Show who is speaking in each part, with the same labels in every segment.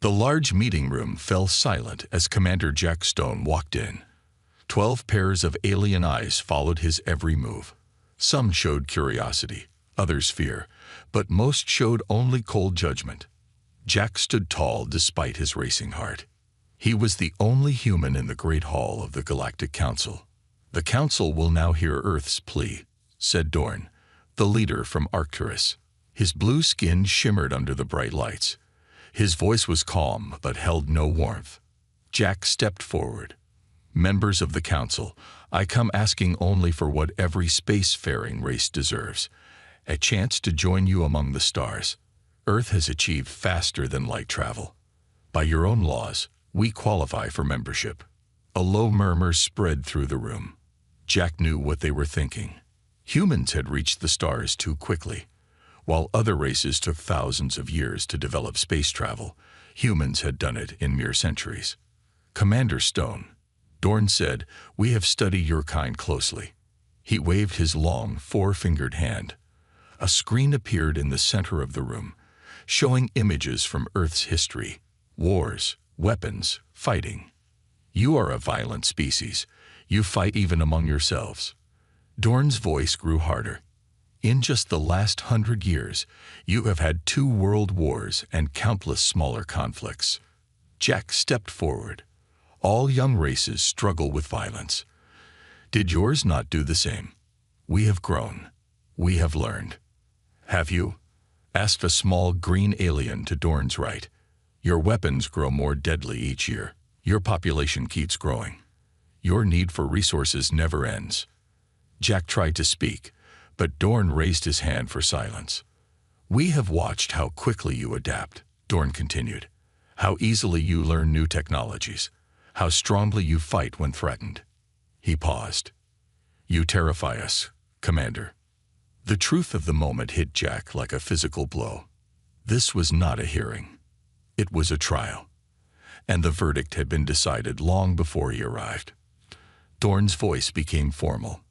Speaker 1: The large meeting room fell silent as Commander Jack Stone walked in. 12 pairs of alien eyes followed his every move. Some showed curiosity, others fear, but most showed only cold judgment. Jack stood tall despite his racing heart. He was the only human in the Great Hall of the Galactic Council. "The Council will now hear Earth's plea," said Dorn, the leader from Arcturus. His blue skin shimmered under the bright lights. His voice was calm but held no warmth. Jack stepped forward. "Members of the Council, I come asking only for what every spacefaring race deserves: a chance to join you among the stars. Earth has achieved faster than light travel. By your own laws, we qualify for membership." A low murmur spread through the room. Jack knew what they were thinking. Humans had reached the stars too quickly. While other races took thousands of years to develop space travel, humans had done it in mere centuries. "Commander Stone," Dorn said, "we have studied your kind closely." He waved his long, four-fingered hand. A screen appeared in the center of the room, showing images from Earth's history: wars, weapons, fighting. "You are a violent species. You fight even among yourselves." Dorn's voice grew harder. "In just the last 100 years, you have had 2 world wars and countless smaller conflicts." Jack stepped forward. "All young races struggle with violence. Did yours not do the same? We have grown. We have learned." "Have you?" asked a small green alien to Dorn's right. "Your weapons grow more deadly each year. Your population keeps growing. Your need for resources never ends." Jack tried to speak, but Dorn raised his hand for silence. "We have watched how quickly you adapt," Dorn continued. "How easily you learn new technologies. How strongly you fight when threatened." He paused. "You terrify us, Commander." The truth of the moment hit Jack like a physical blow. This was not a hearing. It was a trial. And the verdict had been decided long before he arrived. Dorn's voice became formal.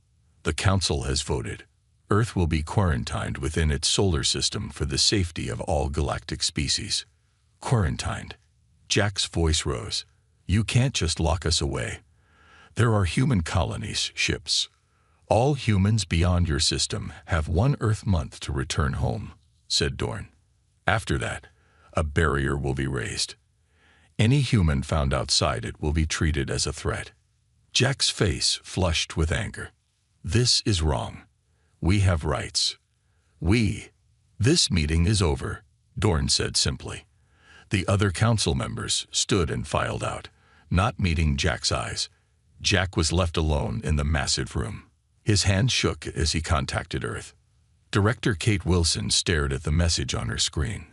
Speaker 1: "The Council has voted. Earth will be quarantined within its solar system for the safety of all galactic species." "Quarantined." Jack's voice rose. "You can't just lock us away. There are human colonies, ships. All humans beyond your system have 1 Earth month to return home," said Dorn. "After that, a barrier will be raised. Any human found outside it will be treated as a threat." Jack's face flushed with anger. "This is wrong. We have rights. This meeting is over," Dorn said simply. The other council members stood and filed out, not meeting Jack's eyes. Jack was left alone in the massive room. His hand shook as he contacted Earth. Director Kate Wilson stared at the message on her screen.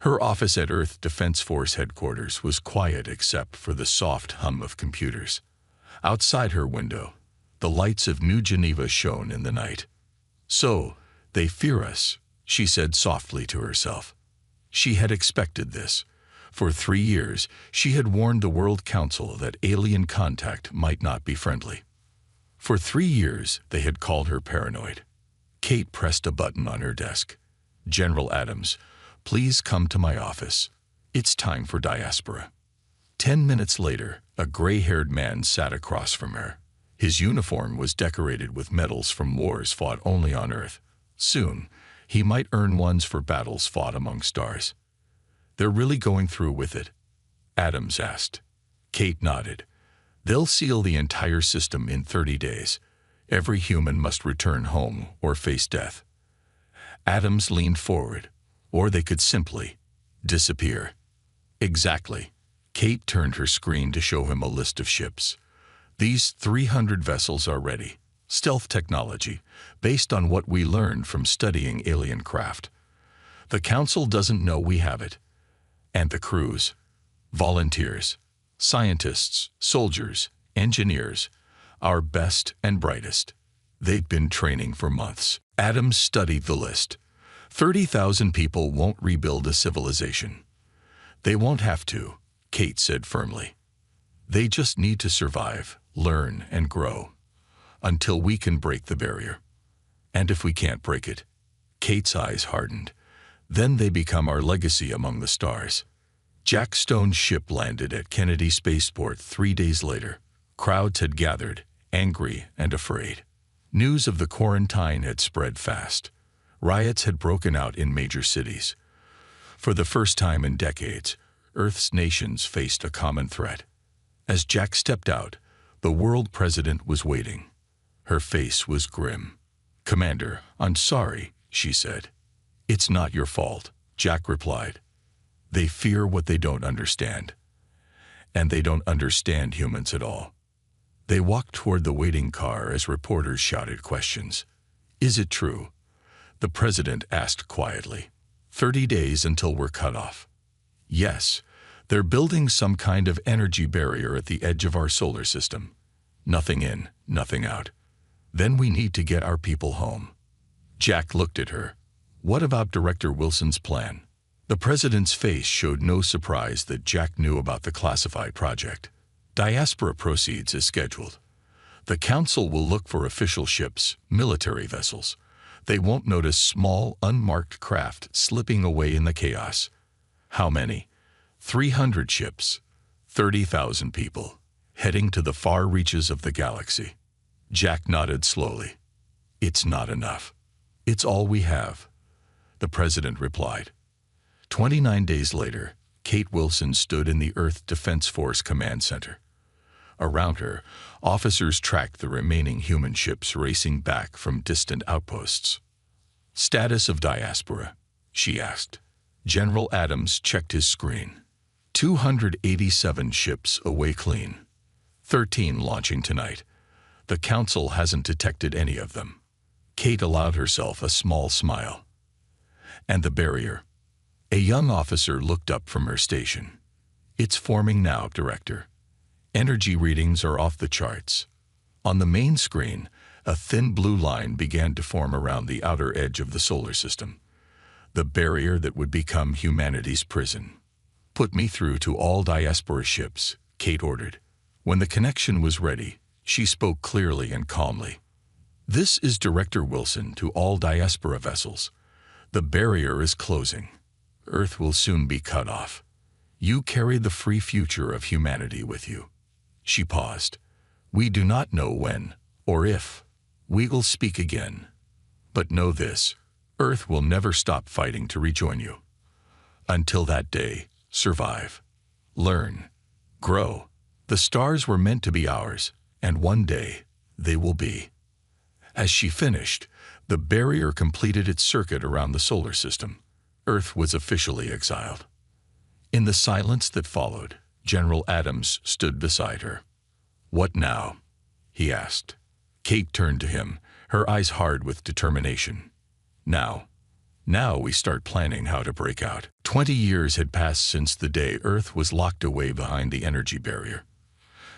Speaker 1: Her office at Earth Defense Force headquarters was quiet except for the soft hum of computers. Outside her window, the lights of New Geneva shone in the night. "So, they fear us," she said softly to herself. She had expected this. For 3 years, she had warned the World Council that alien contact might not be friendly. For 3 years, they had called her paranoid. Kate pressed a button on her desk. "General Adams, please come to my office. It's time for diaspora." 10 minutes later, a gray-haired man sat across from her. His uniform was decorated with medals from wars fought only on Earth. Soon, he might earn ones for battles fought among stars. "They're really going through with it?" Adams asked. Kate nodded. "They'll seal the entire system in 30 days. Every human must return home or face death." Adams leaned forward. "Or they could simply disappear." "Exactly." Kate turned her screen to show him a list of ships. "These 300 vessels are ready. Stealth technology, based on what we learned from studying alien craft. The Council doesn't know we have it. And the crews. Volunteers, scientists, soldiers, engineers, our best and brightest. They've been training for months." Adams studied the list. 30,000 people won't rebuild a civilization. "They won't have to," Kate said firmly. "They just need to survive, learn, and grow. Until we can break the barrier. And if we can't break it," Kate's eyes hardened, "then they become our legacy among the stars." Jack Stone's ship landed at Kennedy Spaceport 3 days later. Crowds had gathered, angry and afraid. News of the quarantine had spread fast. Riots had broken out in major cities. For the first time in decades, Earth's nations faced a common threat. As Jack stepped out, the world president was waiting. Her face was grim. "Commander, I'm sorry," she said. "It's not your fault," Jack replied. "They fear what they don't understand. And they don't understand humans at all." They walked toward the waiting car as reporters shouted questions. "Is it true?" the president asked quietly. 30 days until we're cut off." "Yes, they're building some kind of energy barrier at the edge of our solar system. Nothing in, nothing out. Then we need to get our people home." Jack looked at her. "What about Director Wilson's plan?" The president's face showed no surprise that Jack knew about the classified project. "Diaspora proceeds as scheduled. The council will look for official ships, military vessels. They won't notice small, unmarked craft slipping away in the chaos." "How many?" 300 ships, 30,000 people, heading to the far reaches of the galaxy. Jack nodded slowly. "It's not enough." "It's all we have," the president replied. 29 days later, Kate Wilson stood in the Earth Defense Force Command Center. Around her, officers tracked the remaining human ships racing back from distant outposts. "Status of diaspora?" she asked. General Adams checked his screen. 287 ships away clean. 13 launching tonight. The council hasn't detected any of them. Kate allowed herself a small smile. "And the barrier?" A young officer looked up from her station. "It's forming now, Director. Energy readings are off the charts." On the main screen, a thin blue line began to form around the outer edge of the solar system. The barrier that would become humanity's prison. "Put me through to all diaspora ships," Kate ordered. When the connection was ready, she spoke clearly and calmly. "This is Director Wilson to all diaspora vessels. The barrier is closing. Earth will soon be cut off. You carry the free future of humanity with you." She paused. "We do not know when, or if, we will speak again. But know this, Earth will never stop fighting to rejoin you. Until that day, survive. Learn. Grow. The stars were meant to be ours, and one day, they will be." As she finished, the barrier completed its circuit around the solar system. Earth was officially exiled. In the silence that followed, General Adams stood beside her. "What now?" he asked. Kate turned to him, her eyes hard with determination. Now we start planning how to break out." 20 years had passed since the day Earth was locked away behind the energy barrier.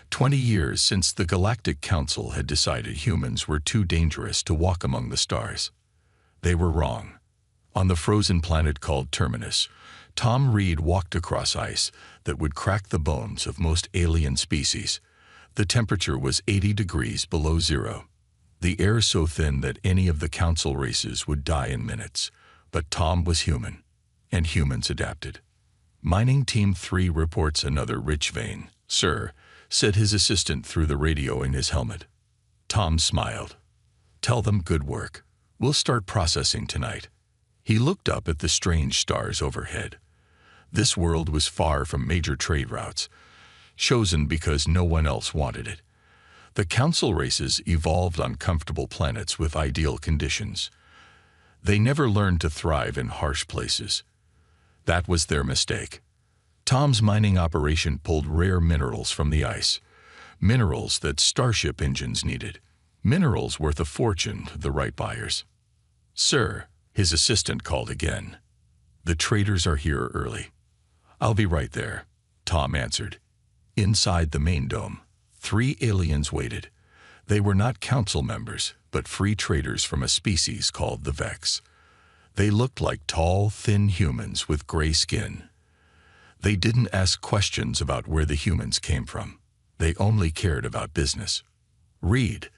Speaker 1: 20 years since the Galactic Council had decided humans were too dangerous to walk among the stars. They were wrong. On the frozen planet called Terminus, Tom Reed walked across ice that would crack the bones of most alien species. The temperature was 80 degrees below zero. The air so thin that any of the council races would die in minutes. But Tom was human, and humans adapted. "Mining Team 3 reports another rich vein, sir," said his assistant through the radio in his helmet. Tom smiled. "Tell them good work. We'll start processing tonight." He looked up at the strange stars overhead. This world was far from major trade routes, chosen because no one else wanted it. The council races evolved on comfortable planets with ideal conditions. They never learned to thrive in harsh places. That was their mistake. Tom's mining operation pulled rare minerals from the ice, minerals that starship engines needed, minerals worth a fortune to the right buyers. "Sir," his assistant called again. "The traders are here early." "I'll be right there," Tom answered. Inside the main dome, 3 aliens waited. They were not council members, but free traders from a species called the Vex. They looked like tall, thin humans with gray skin. They didn't ask questions about where the humans came from. They only cared about business. "Reed,"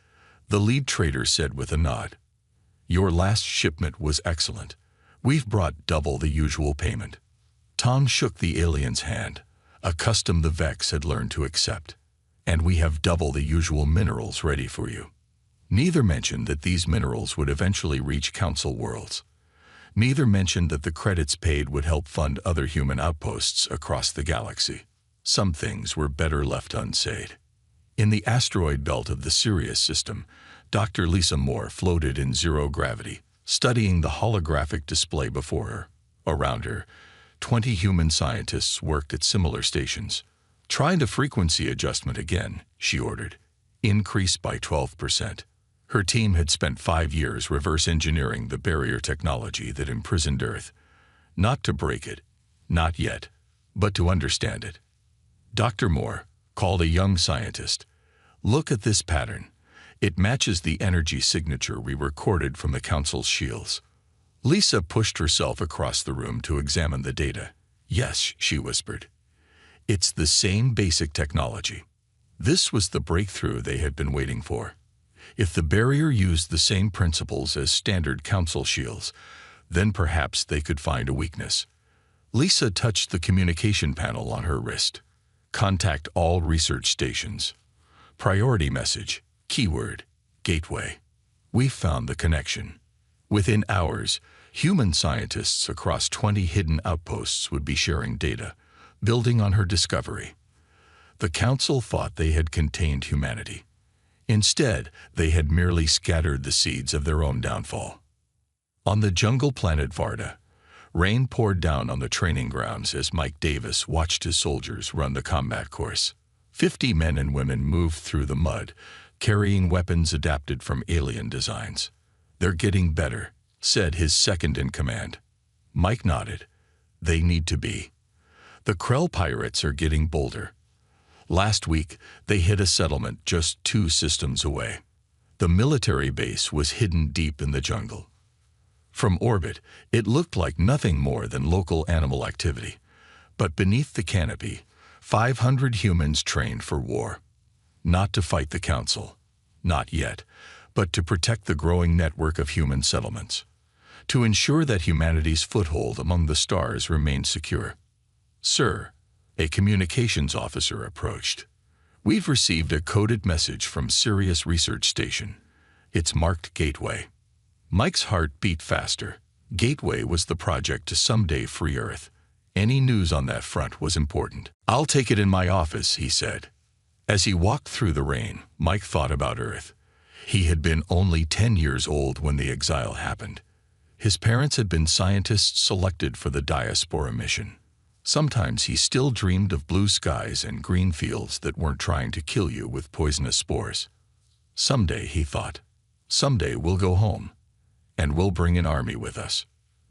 Speaker 1: the lead trader said with a nod. "Your last shipment was excellent. We've brought double the usual payment." Tom shook the alien's hand, a custom the Vex had learned to accept. And we have double the usual minerals ready for you. Neither mentioned that these minerals would eventually reach Council worlds. Neither mentioned that the credits paid would help fund other human outposts across the galaxy. Some things were better left unsaid. In the asteroid belt of the Sirius system, Dr. Lisa Moore floated in zero gravity, studying the holographic display before her. Around her, 20 human scientists worked at similar stations. "Try the frequency adjustment again," she ordered. "Increase by 12%. Her team had spent 5 years reverse engineering the barrier technology that imprisoned Earth. Not to break it, not yet, but to understand it. Dr. Moore called a young scientist. "Look at this pattern. It matches the energy signature we recorded from the Council's shields." Lisa pushed herself across the room to examine the data. "Yes," she whispered. "It's the same basic technology." This was the breakthrough they had been waiting for. If the barrier used the same principles as standard Council shields, then perhaps they could find a weakness. Lisa touched the communication panel on her wrist. "Contact all research stations. Priority message, keyword, gateway. We've found the connection." Within hours, human scientists across 20 hidden outposts would be sharing data, building on her discovery. The Council thought they had contained humanity. Instead, they had merely scattered the seeds of their own downfall. On the jungle planet Varda, rain poured down on the training grounds as Mike Davis watched his soldiers run the combat course. 50 men and women moved through the mud, carrying weapons adapted from alien designs. "They're getting better," said his second-in-command. Mike nodded. "They need to be. The Krell pirates are getting bolder. Last week, they hit a settlement just 2 systems away. The military base was hidden deep in the jungle. From orbit, it looked like nothing more than local animal activity. But beneath the canopy, 500 humans trained for war. Not to fight the Council. Not yet. But to protect the growing network of human settlements. To ensure that humanity's foothold among the stars remained secure. "Sir," a communications officer approached. "We've received a coded message from Sirius Research Station. It's marked Gateway." Mike's heart beat faster. Gateway was the project to someday free Earth. Any news on that front was important. "I'll take it in my office," he said. As he walked through the rain, Mike thought about Earth. He had been only 10 years old when the exile happened. His parents had been scientists selected for the diaspora mission. Sometimes he still dreamed of blue skies and green fields that weren't trying to kill you with poisonous spores. Someday, he thought, someday we'll go home, and we'll bring an army with us.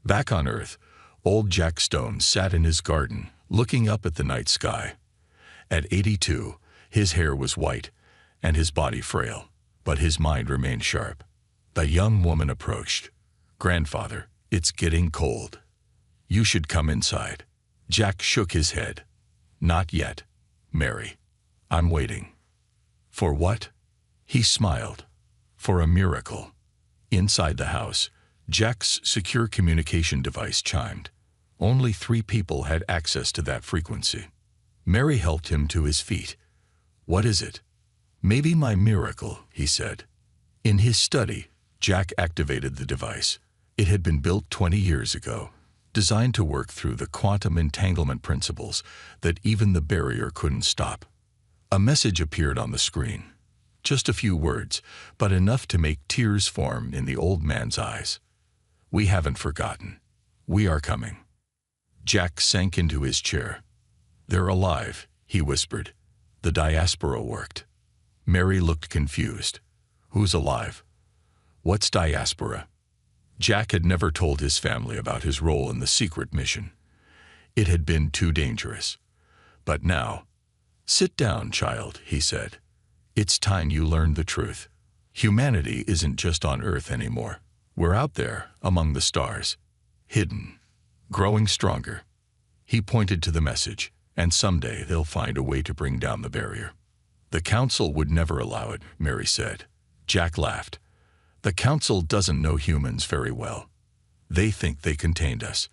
Speaker 1: Back on Earth, old Jack Stone sat in his garden, looking up at the night sky. At 82, his hair was white, and his body frail, but his mind remained sharp. The young woman approached. "Grandfather, it's getting cold. You should come inside." Jack shook his head. "Not yet, Mary. I'm waiting." "For what?" He smiled. "For a miracle." Inside the house, Jack's secure communication device chimed. Only 3 people had access to that frequency. Mary helped him to his feet. "What is it?" "Maybe my miracle," he said. In his study, Jack activated the device. It had been built 20 years ago, designed to work through the quantum entanglement principles that even the barrier couldn't stop. A message appeared on the screen. Just a few words, but enough to make tears form in the old man's eyes. "We haven't forgotten. We are coming." Jack sank into his chair. "They're alive," he whispered. "The diaspora worked." Mary looked confused. "Who's alive? What's diaspora?" Jack had never told his family about his role in the secret mission. It had been too dangerous. But now, "Sit down, child," he said. "It's time you learned the truth. Humanity isn't just on Earth anymore. We're out there, among the stars. Hidden. Growing stronger." He pointed to the message, "And someday they'll find a way to bring down the barrier." "The Council would never allow it," Mary said. Jack laughed. "The Council doesn't know humans very well. They think they contained us.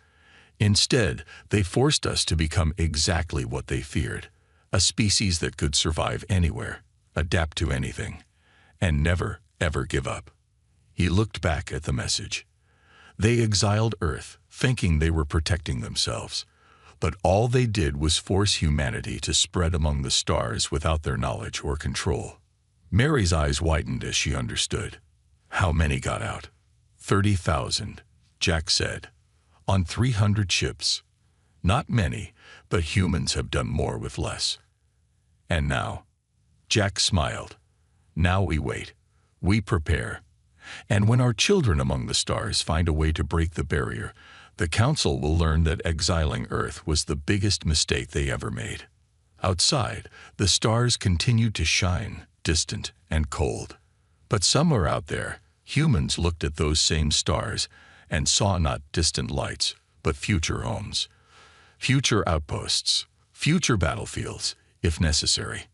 Speaker 1: Instead, they forced us to become exactly what they feared, a species that could survive anywhere, adapt to anything, and never, ever give up. He looked back at the message. They exiled Earth, thinking they were protecting themselves. But all they did was force humanity to spread among the stars without their knowledge or control. Mary's eyes widened as she understood. How many got out? 30,000, Jack said. On 300 ships. Not many, but humans have done more with less. And now? Jack smiled. Now we wait. We prepare. And when our children among the stars find a way to break the barrier, the Council will learn that exiling Earth was the biggest mistake they ever made. Outside, the stars continued to shine, distant and cold. But somewhere out there, humans looked at those same stars and saw not distant lights, but future homes, future outposts, future battlefields, if necessary.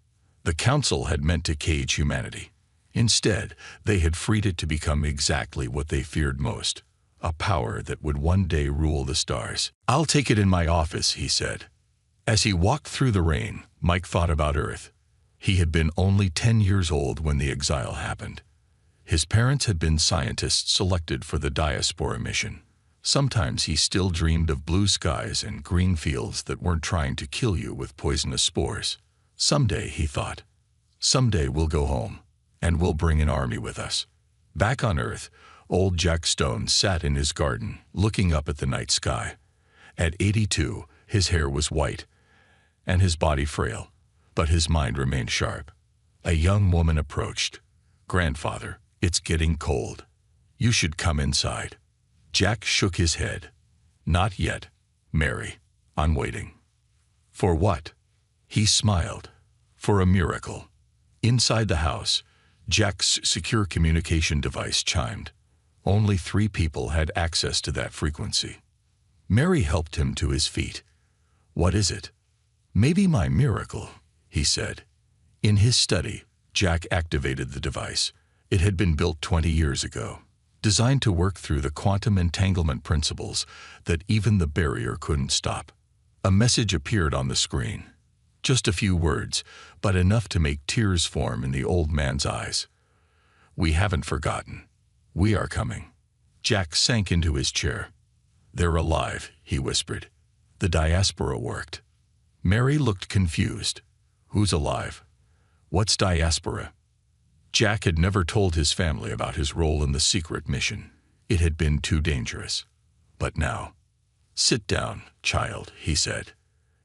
Speaker 1: The Council had meant to cage humanity. Instead, they had freed it to become exactly what they feared most, a power that would one day rule the stars. "I'll take it in my office," he said. As he walked through the rain, Mike thought about Earth. He had been only 10 years old when the exile happened. His parents had been scientists selected for the diaspora mission. Sometimes he still dreamed of blue skies and green fields that weren't trying to kill you with poisonous spores. Someday, he thought, someday we'll go home, and we'll bring an army with us. Back on Earth, old Jack Stone sat in his garden, looking up at the night sky. At 82, his hair was white, and his body frail, but his mind remained sharp. A young woman approached. "Grandfather, it's getting cold. You should come inside." Jack shook his head. "Not yet, Mary. I'm waiting." "For what?" He smiled. "For a miracle." Inside the house, Jack's secure communication device chimed. Only 3 people had access to that frequency. Mary helped him to his feet. "What is it?" "Maybe my miracle," he said. In his study, Jack activated the device. It had been built 20 years ago, designed to work through the quantum entanglement principles that even the barrier couldn't stop. A message appeared on the screen. Just a few words, but enough to make tears form in the old man's eyes. "We haven't forgotten. We are coming." Jack sank into his chair. "They're alive," he whispered. "The diaspora worked." Mary looked confused. "Who's alive? What's diaspora?" Jack had never told his family about his role in the secret mission. It had been too dangerous. But now, "Sit down, child," he said.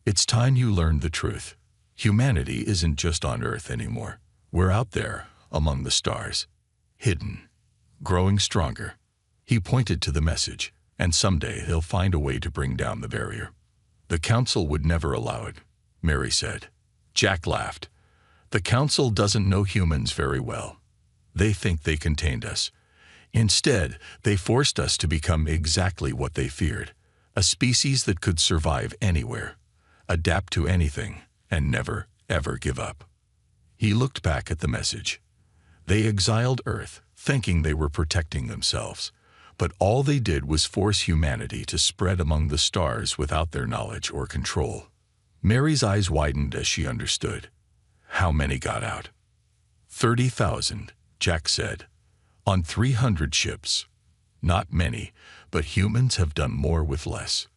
Speaker 1: "It's time you learned the truth. Humanity isn't just on Earth anymore. We're out there, among the stars. Hidden. Growing stronger." He pointed to the message, "And someday they'll find a way to bring down the barrier." "The Council would never allow it," Mary said. Jack laughed. "The Council doesn't know humans very well. They think they contained us. Instead, they forced us to become exactly what they feared, a species that could survive anywhere, adapt to anything, and never, ever give up." He looked back at the message. They exiled Earth, thinking they were protecting themselves. But all they did was force humanity to spread among the stars without their knowledge or control. Mary's eyes widened as she understood. How many got out? 30,000, Jack said. On 300 ships. Not many, but humans have done more with less.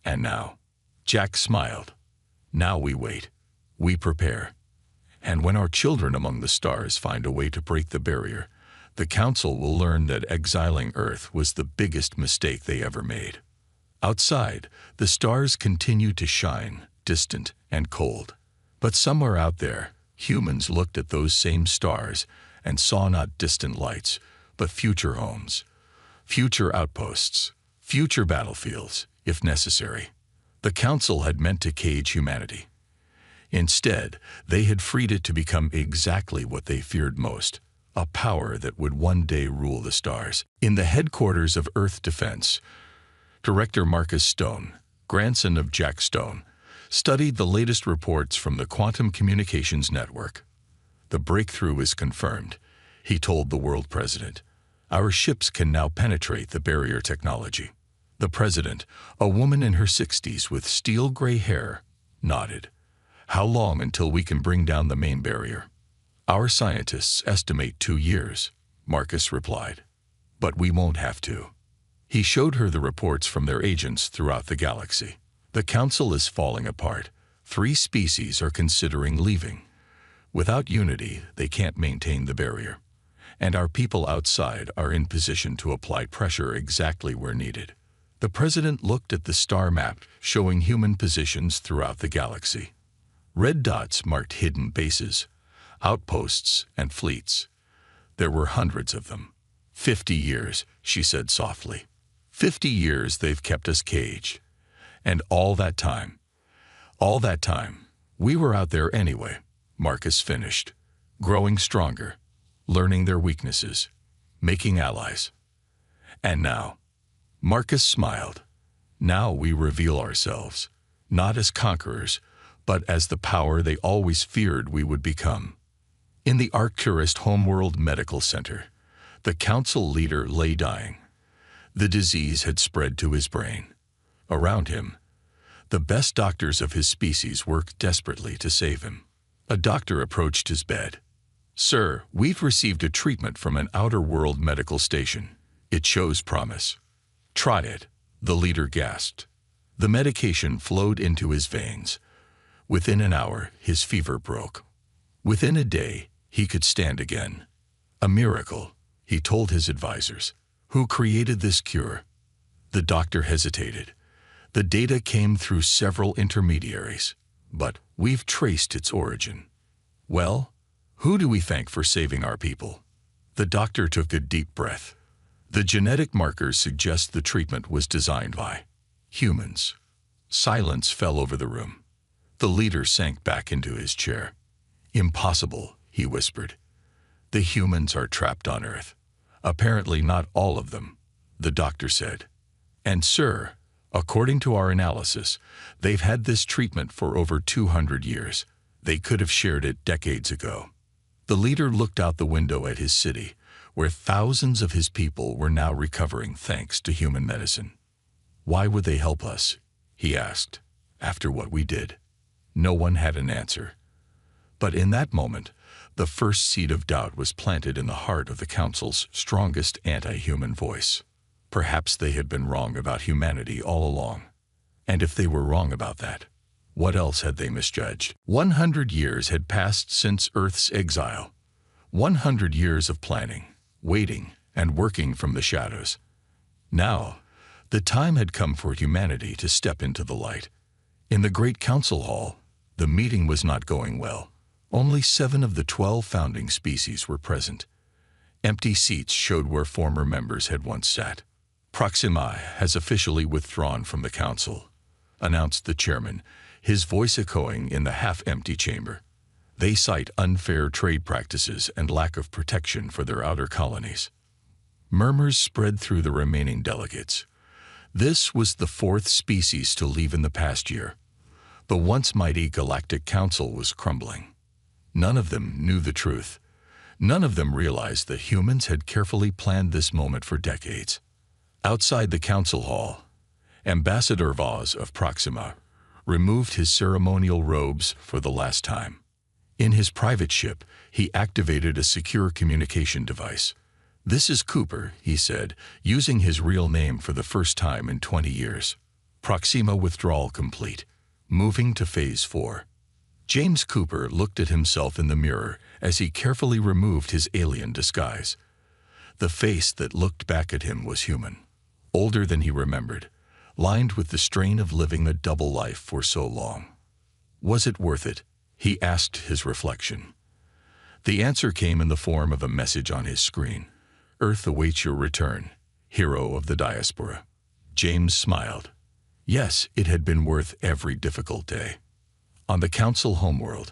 Speaker 1: And now, Jack smiled. Now we wait. We prepare. And when our children among the stars find a way to break the barrier, the Council will learn that exiling Earth was the biggest mistake they ever made. Outside, the stars continue to shine, distant and cold. But somewhere out there, humans looked at those same stars and saw not distant lights, but future homes, future outposts, future battlefields, if necessary. The Council had meant to cage humanity. Instead, they had freed it to become exactly what they feared most, a power that would one day rule the stars. In the headquarters of Earth Defense, Director Marcus Stone, grandson of Jack Stone, studied the latest reports from the Quantum Communications Network. "The breakthrough is confirmed," he told the world president. "Our ships can now penetrate the barrier technology." The president, a woman in her 60s with steel gray hair, nodded. How long until we can bring down the main barrier? Our scientists estimate 2 years, Marcus replied. But we won't have to. He showed her the reports from their agents throughout the galaxy. The council is falling apart. 3 species are considering leaving. Without unity, they can't maintain the barrier. And our people outside are in position to apply pressure exactly where needed. The president looked at the star map showing human positions throughout the galaxy. Red dots marked hidden bases, outposts, and fleets. There were hundreds of them. 50 years, she said softly. 50 years they've kept us caged. And all that time, we were out there anyway, Marcus finished, growing stronger, learning their weaknesses, making allies. And now, Marcus smiled. Now we reveal ourselves, not as conquerors, but as the power they always feared we would become. In the Arcturus Homeworld Medical Center, the council leader lay dying. The disease had spread to his brain. Around him, the best doctors of his species worked desperately to save him. A doctor approached his bed. "Sir, we've received a treatment from an outer world medical station. It shows promise." "Try it," the leader gasped. The medication flowed into his veins. Within an hour, his fever broke. Within a day, he could stand again. A miracle, he told his advisors. Who created this cure? The doctor hesitated. The data came through several intermediaries, but we've traced its origin. Well, who do we thank for saving our people? The doctor took a deep breath. The genetic markers suggest the treatment was designed by humans. Silence fell over the room. The leader sank back into his chair. "Impossible," he whispered. "The humans are trapped on Earth." "Apparently not all of them," the doctor said. "And sir, according to our analysis, they've had this treatment for over 200 years. They could have shared it decades ago." The leader looked out the window at his city, where thousands of his people were now recovering thanks to human medicine. "Why would they help us?" he asked. "After what we did." No one had an answer. But in that moment, the first seed of doubt was planted in the heart of the council's strongest anti-human voice. Perhaps they had been wrong about humanity all along. And if they were wrong about that, what else had they misjudged? 100 years had passed since Earth's exile. 100 years of planning, waiting, and working from the shadows. Now, the time had come for humanity to step into the light. In the great council hall, the meeting was not going well. Only 7 of the 12 founding species were present. Empty seats showed where former members had once sat. "Proxima has officially withdrawn from the council," announced the chairman, his voice echoing in the half-empty chamber. "They cite unfair trade practices and lack of protection for their outer colonies." Murmurs spread through the remaining delegates. This was the 4th species to leave in the past year. The once mighty Galactic Council was crumbling. None of them knew the truth. None of them realized that humans had carefully planned this moment for decades. Outside the council hall, Ambassador Vaz of Proxima removed his ceremonial robes for the last time. In his private ship, he activated a secure communication device. "This is Cooper," he said, using his real name for the first time in 20 years. "Proxima withdrawal complete. Moving to Phase 4. James Cooper looked at himself in the mirror as he carefully removed his alien disguise. The face that looked back at him was human, older than he remembered, lined with the strain of living a double life for so long. Was it worth it? He asked his reflection. The answer came in the form of a message on his screen. "Earth awaits your return, hero of the diaspora." James smiled. Yes, it had been worth every difficult day. On the council homeworld,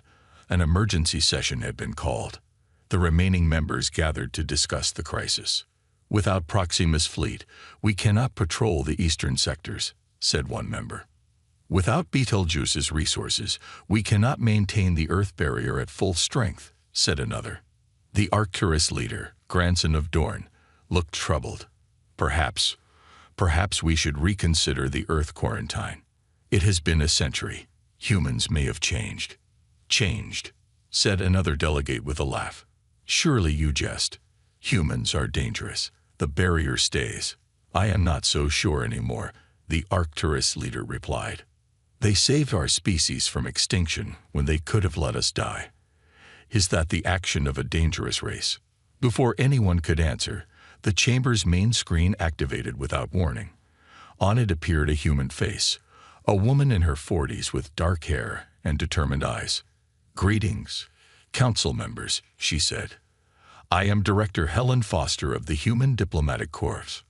Speaker 1: an emergency session had been called. The remaining members gathered to discuss the crisis. "Without Proxima's fleet, we cannot patrol the eastern sectors," said one member. "Without Betelgeuse's resources, we cannot maintain the Earth barrier at full strength," said another. The Arcturus leader, grandson of Dorn, looked troubled. Perhaps Perhaps we should reconsider the Earth quarantine. It has been a century. Humans may have changed. Changed, said another delegate with a laugh. Surely you jest. Humans are dangerous. The barrier stays. I am not so sure anymore, the Arcturus leader replied. They saved our species from extinction when they could have let us die. Is that the action of a dangerous race? Before anyone could answer, the chamber's main screen activated without warning. On it appeared a human face, a woman in her 40s with dark hair and determined eyes. Greetings, council members, she said. I am Director Helen Foster of the Human Diplomatic Corps.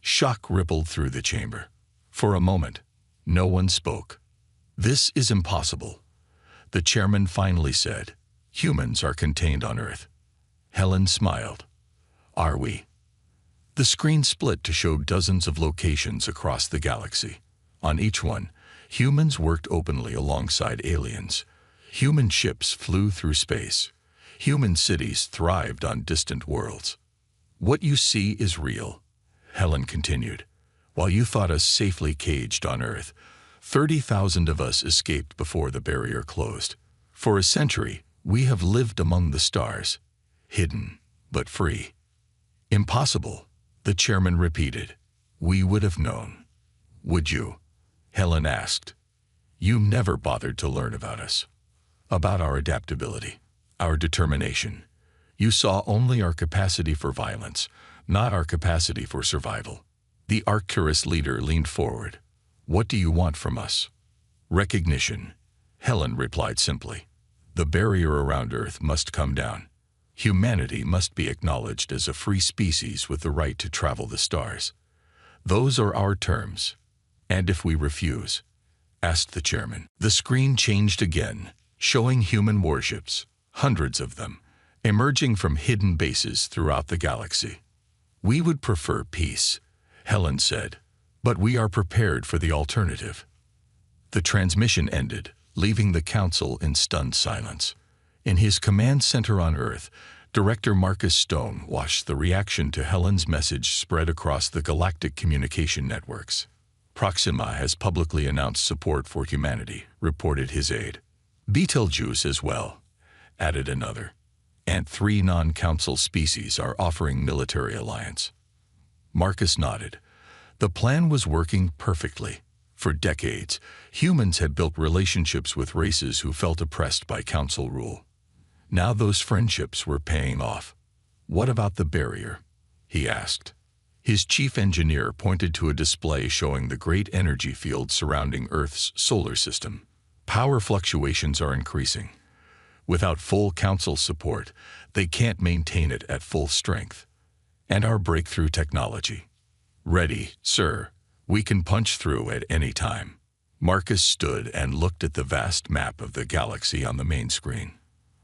Speaker 1: Shock rippled through the chamber. For a moment, no one spoke. This is impossible, the chairman finally said. Humans are contained on Earth. Helen smiled. Are we? The screen split to show dozens of locations across the galaxy. On each one, humans worked openly alongside aliens. Human ships flew through space. Human cities thrived on distant worlds. What you see is real, Helen continued. While you thought us safely caged on Earth, 30,000 of us escaped before the barrier closed. For a century, we have lived among the stars, hidden but free. Impossible, the chairman repeated. We would have known. Would you? Helen asked. You never bothered to learn about us, about our adaptability, our determination. You saw only our capacity for violence, not our capacity for survival. The Arcturus leader leaned forward. What do you want from us? Recognition, Helen replied simply. The barrier around Earth must come down. Humanity must be acknowledged as a free species with the right to travel the stars. Those are our terms. And if we refuse? Asked the chairman. The screen changed again, showing human warships, hundreds of them, emerging from hidden bases throughout the galaxy. We would prefer peace, Helen said, but we are prepared for the alternative. The transmission ended, leaving the council in stunned silence. In his command center on Earth, Director Marcus Stone watched the reaction to Helen's message spread across the galactic communication networks. Proxima has publicly announced support for humanity, reported his aide. Betelgeuse as well, added another. And 3 non-council species are offering military alliance. Marcus nodded. The plan was working perfectly. For decades, humans had built relationships with races who felt oppressed by council rule. Now those friendships were paying off. What about the barrier? He asked. His chief engineer pointed to a display showing the great energy field surrounding Earth's solar system. Power fluctuations are increasing. Without full council support, they can't maintain it at full strength. And our breakthrough technology. Ready, sir. We can punch through at any time. Marcus stood and looked at the vast map of the galaxy on the main screen.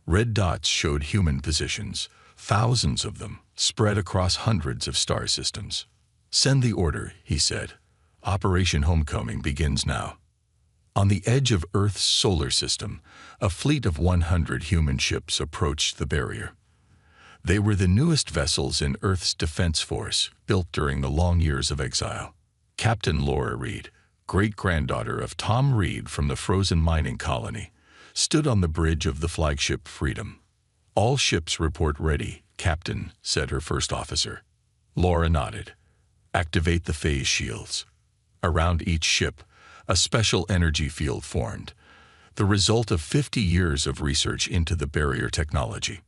Speaker 1: Red dots showed human positions, thousands of them, spread across hundreds of star systems. Send the order, he said. Operation Homecoming begins now. On the edge of Earth's solar system, a fleet of 100 human ships approached the barrier. They were the newest vessels in Earth's defense force, built during the long years of exile. Captain Laura Reed, great-granddaughter of Tom Reed from the frozen mining colony, stood on the bridge of the flagship Freedom. All ships report ready, Captain, said her first officer. Laura nodded. Activate the phase shields. Around each ship, a special energy field formed, the result of 50 years of research into the barrier technology.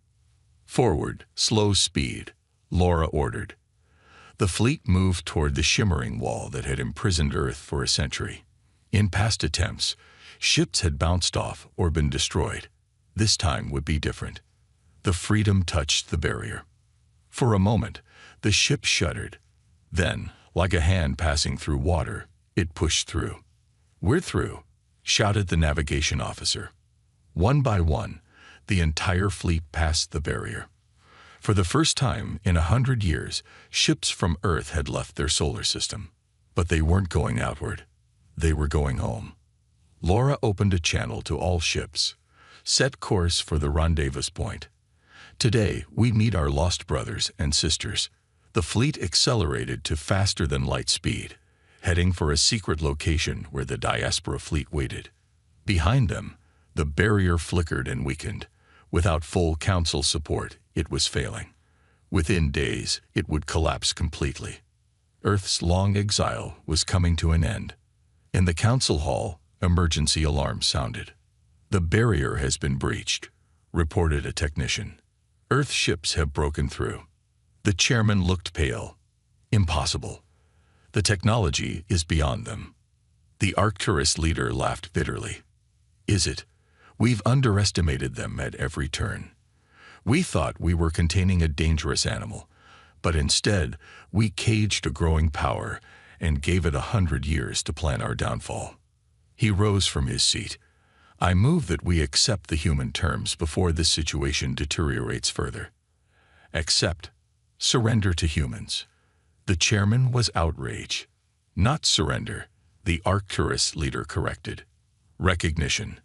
Speaker 1: Forward, slow speed, Laura ordered. The fleet moved toward the shimmering wall that had imprisoned Earth for a century. In past attempts, ships had bounced off or been destroyed. This time would be different. The Freedom touched the barrier. For a moment, the ship shuddered. Then, like a hand passing through water, it pushed through. We're through, shouted the navigation officer. One by one, the entire fleet passed the barrier. For the first time in 100 years, ships from Earth had left their solar system. But they weren't going outward. They were going home. Laura opened a channel to all ships. Set course for the rendezvous point. Today, we meet our lost brothers and sisters, The fleet accelerated to faster-than-light speed, heading for a secret location where the diaspora fleet waited. Behind them, the barrier flickered and weakened. Without full council support, it was failing. Within days, it would collapse completely. Earth's long exile was coming to an end. In the council hall, emergency alarms sounded. "The barrier has been breached," reported a technician. "Earth ships have broken through." The chairman looked pale. "Impossible. The technology is beyond them." The Arcturus leader laughed bitterly. "Is it? We've underestimated them at every turn. We thought we were containing a dangerous animal, but instead we caged a growing power and gave it 100 years to plan our downfall." He rose from his seat. "I move that we accept the human terms before this situation deteriorates further." "Accept. Surrender to humans." The chairman was outraged. "Not surrender," the Arcturus leader corrected. "Recognition.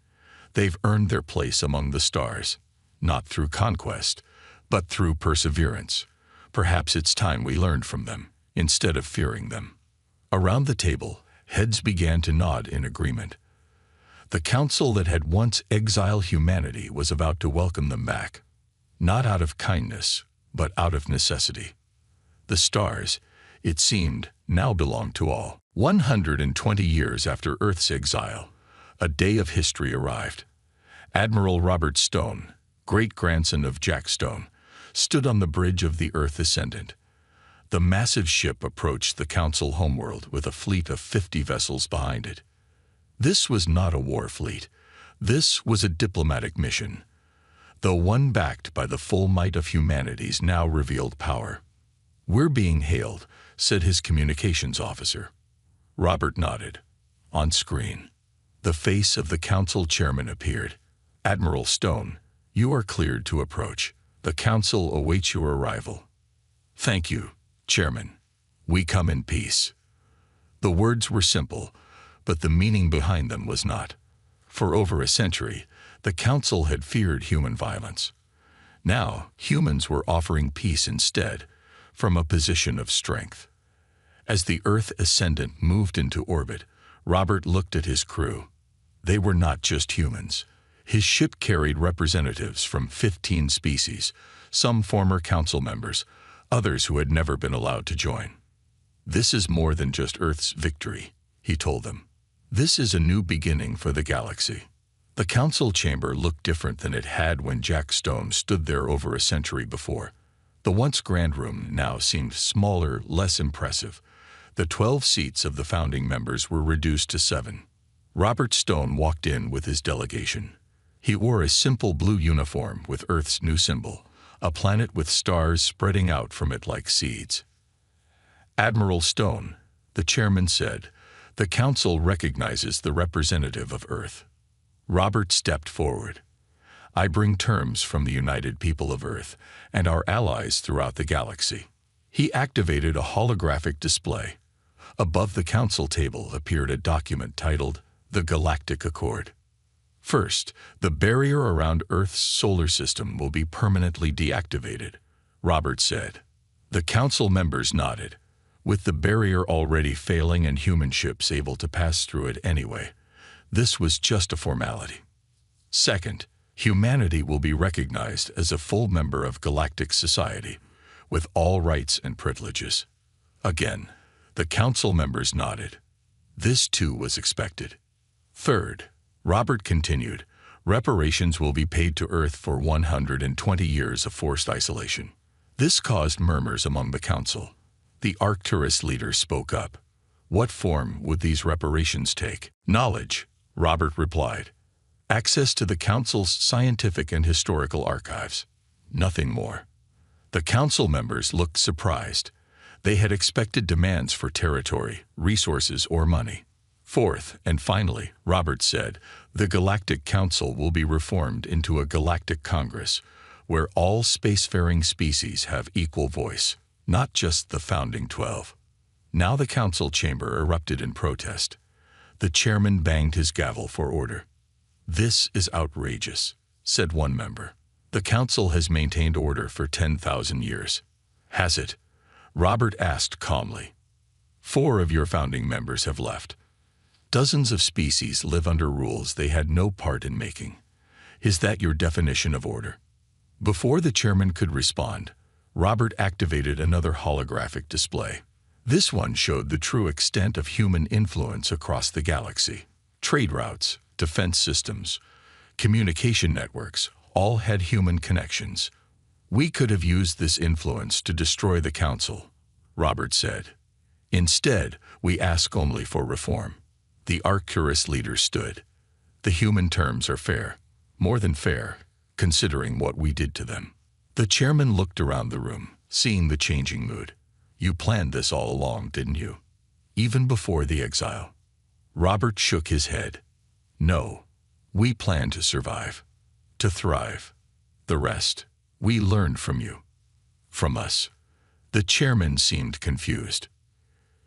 Speaker 1: They've earned their place among the stars, not through conquest, but through perseverance. Perhaps it's time we learned from them, instead of fearing them." Around the table, heads began to nod in agreement. The council that had once exiled humanity was about to welcome them back, not out of kindness, but out of necessity. The stars, it seemed, now belonged to all. 120 years after Earth's exile, a day of history arrived. Admiral Robert Stone, great-grandson of Jack Stone, stood on the bridge of the Earth Ascendant. The massive ship approached the council homeworld with a fleet of 50 vessels behind it. This was not a war fleet. This was a diplomatic mission, though one backed by the full might of humanity's now revealed power. "We're being hailed," said his communications officer. Robert nodded. On screen, the face of the council chairman appeared. "Admiral Stone, you are cleared to approach. The council awaits your arrival." "Thank you, Chairman. We come in peace." The words were simple, but the meaning behind them was not. For over a century, the council had feared human violence. Now, humans were offering peace instead, from a position of strength. As the Earth Ascendant moved into orbit, Robert looked at his crew. They were not just humans. His ship carried representatives from 15 species, some former council members, others who had never been allowed to join. "This is more than just Earth's victory," he told them. "This is a new beginning for the galaxy." The council chamber looked different than it had when Jack Stone stood there over a century before. The once grand room now seemed smaller, less impressive. The 12 seats of the founding members were reduced to 7. Robert Stone walked in with his delegation. He wore a simple blue uniform with Earth's new symbol, a planet with stars spreading out from it like seeds. "Admiral Stone," the chairman said, "the council recognizes the representative of Earth." Robert stepped forward. "I bring terms from the united people of Earth and our allies throughout the galaxy." He activated a holographic display. Above the council table appeared a document titled The Galactic Accord. "First, the barrier around Earth's solar system will be permanently deactivated," Robert said. The council members nodded. With the barrier already failing and human ships able to pass through it anyway, this was just a formality. "Second, humanity will be recognized as a full member of galactic society, with all rights and privileges." Again, the council members nodded. This too was expected. "Third," Robert continued, "reparations will be paid to Earth for 120 years of forced isolation." This caused murmurs among the council. The Arcturus leader spoke up. "What form would these reparations take?" "Knowledge," Robert replied. "Access to the council's scientific and historical archives. Nothing more." The council members looked surprised. They had expected demands for territory, resources, or money. "Fourth, and finally," Robert said, "the Galactic Council will be reformed into a Galactic Congress, where all spacefaring species have equal voice, not just the founding 12. Now the council chamber erupted in protest. The chairman banged his gavel for order. "This is outrageous," said one member. "The council has maintained order for 10,000 years." "Has it?" Robert asked calmly. 4 of your founding members have left. Dozens of species live under rules they had no part in making. Is that your definition of order? Before the chairman could respond, Robert activated another holographic display. This one showed the true extent of human influence across the galaxy. Trade routes, defense systems, communication networks, all had human connections. We could have used this influence to destroy the Council, Robert said. Instead, we ask only for reform. The Arcturus leader stood. The human terms are fair, more than fair, considering what we did to them. The chairman looked around the room, seeing the changing mood. You planned this all along, didn't you? Even before the exile. Robert shook his head. No, we planned to survive, to thrive. The rest, we learned from you. From us. The chairman seemed confused.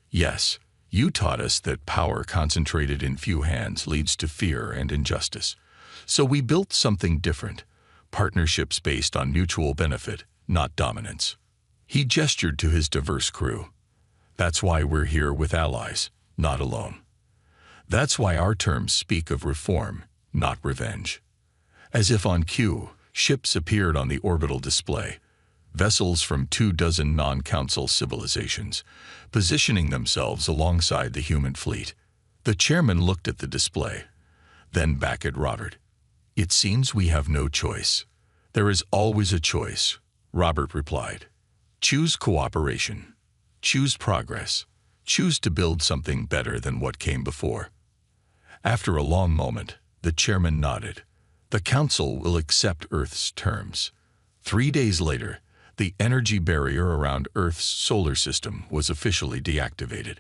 Speaker 1: Yes, you taught us that power concentrated in few hands leads to fear and injustice. So we built something different, partnerships based on mutual benefit, not dominance. He gestured to his diverse crew. That's why we're here with allies, not alone. That's why our terms speak of reform, not revenge. As if on cue, ships appeared on the orbital display, vessels from 24 non-council civilizations, positioning themselves alongside the human fleet. The chairman looked at the display, then back at Robert. It seems we have no choice. There is always a choice, Robert replied. Choose cooperation. Choose progress. Choose to build something better than what came before. After a long moment, the chairman nodded. The Council will accept Earth's terms. 3 days later, the energy barrier around Earth's solar system was officially deactivated.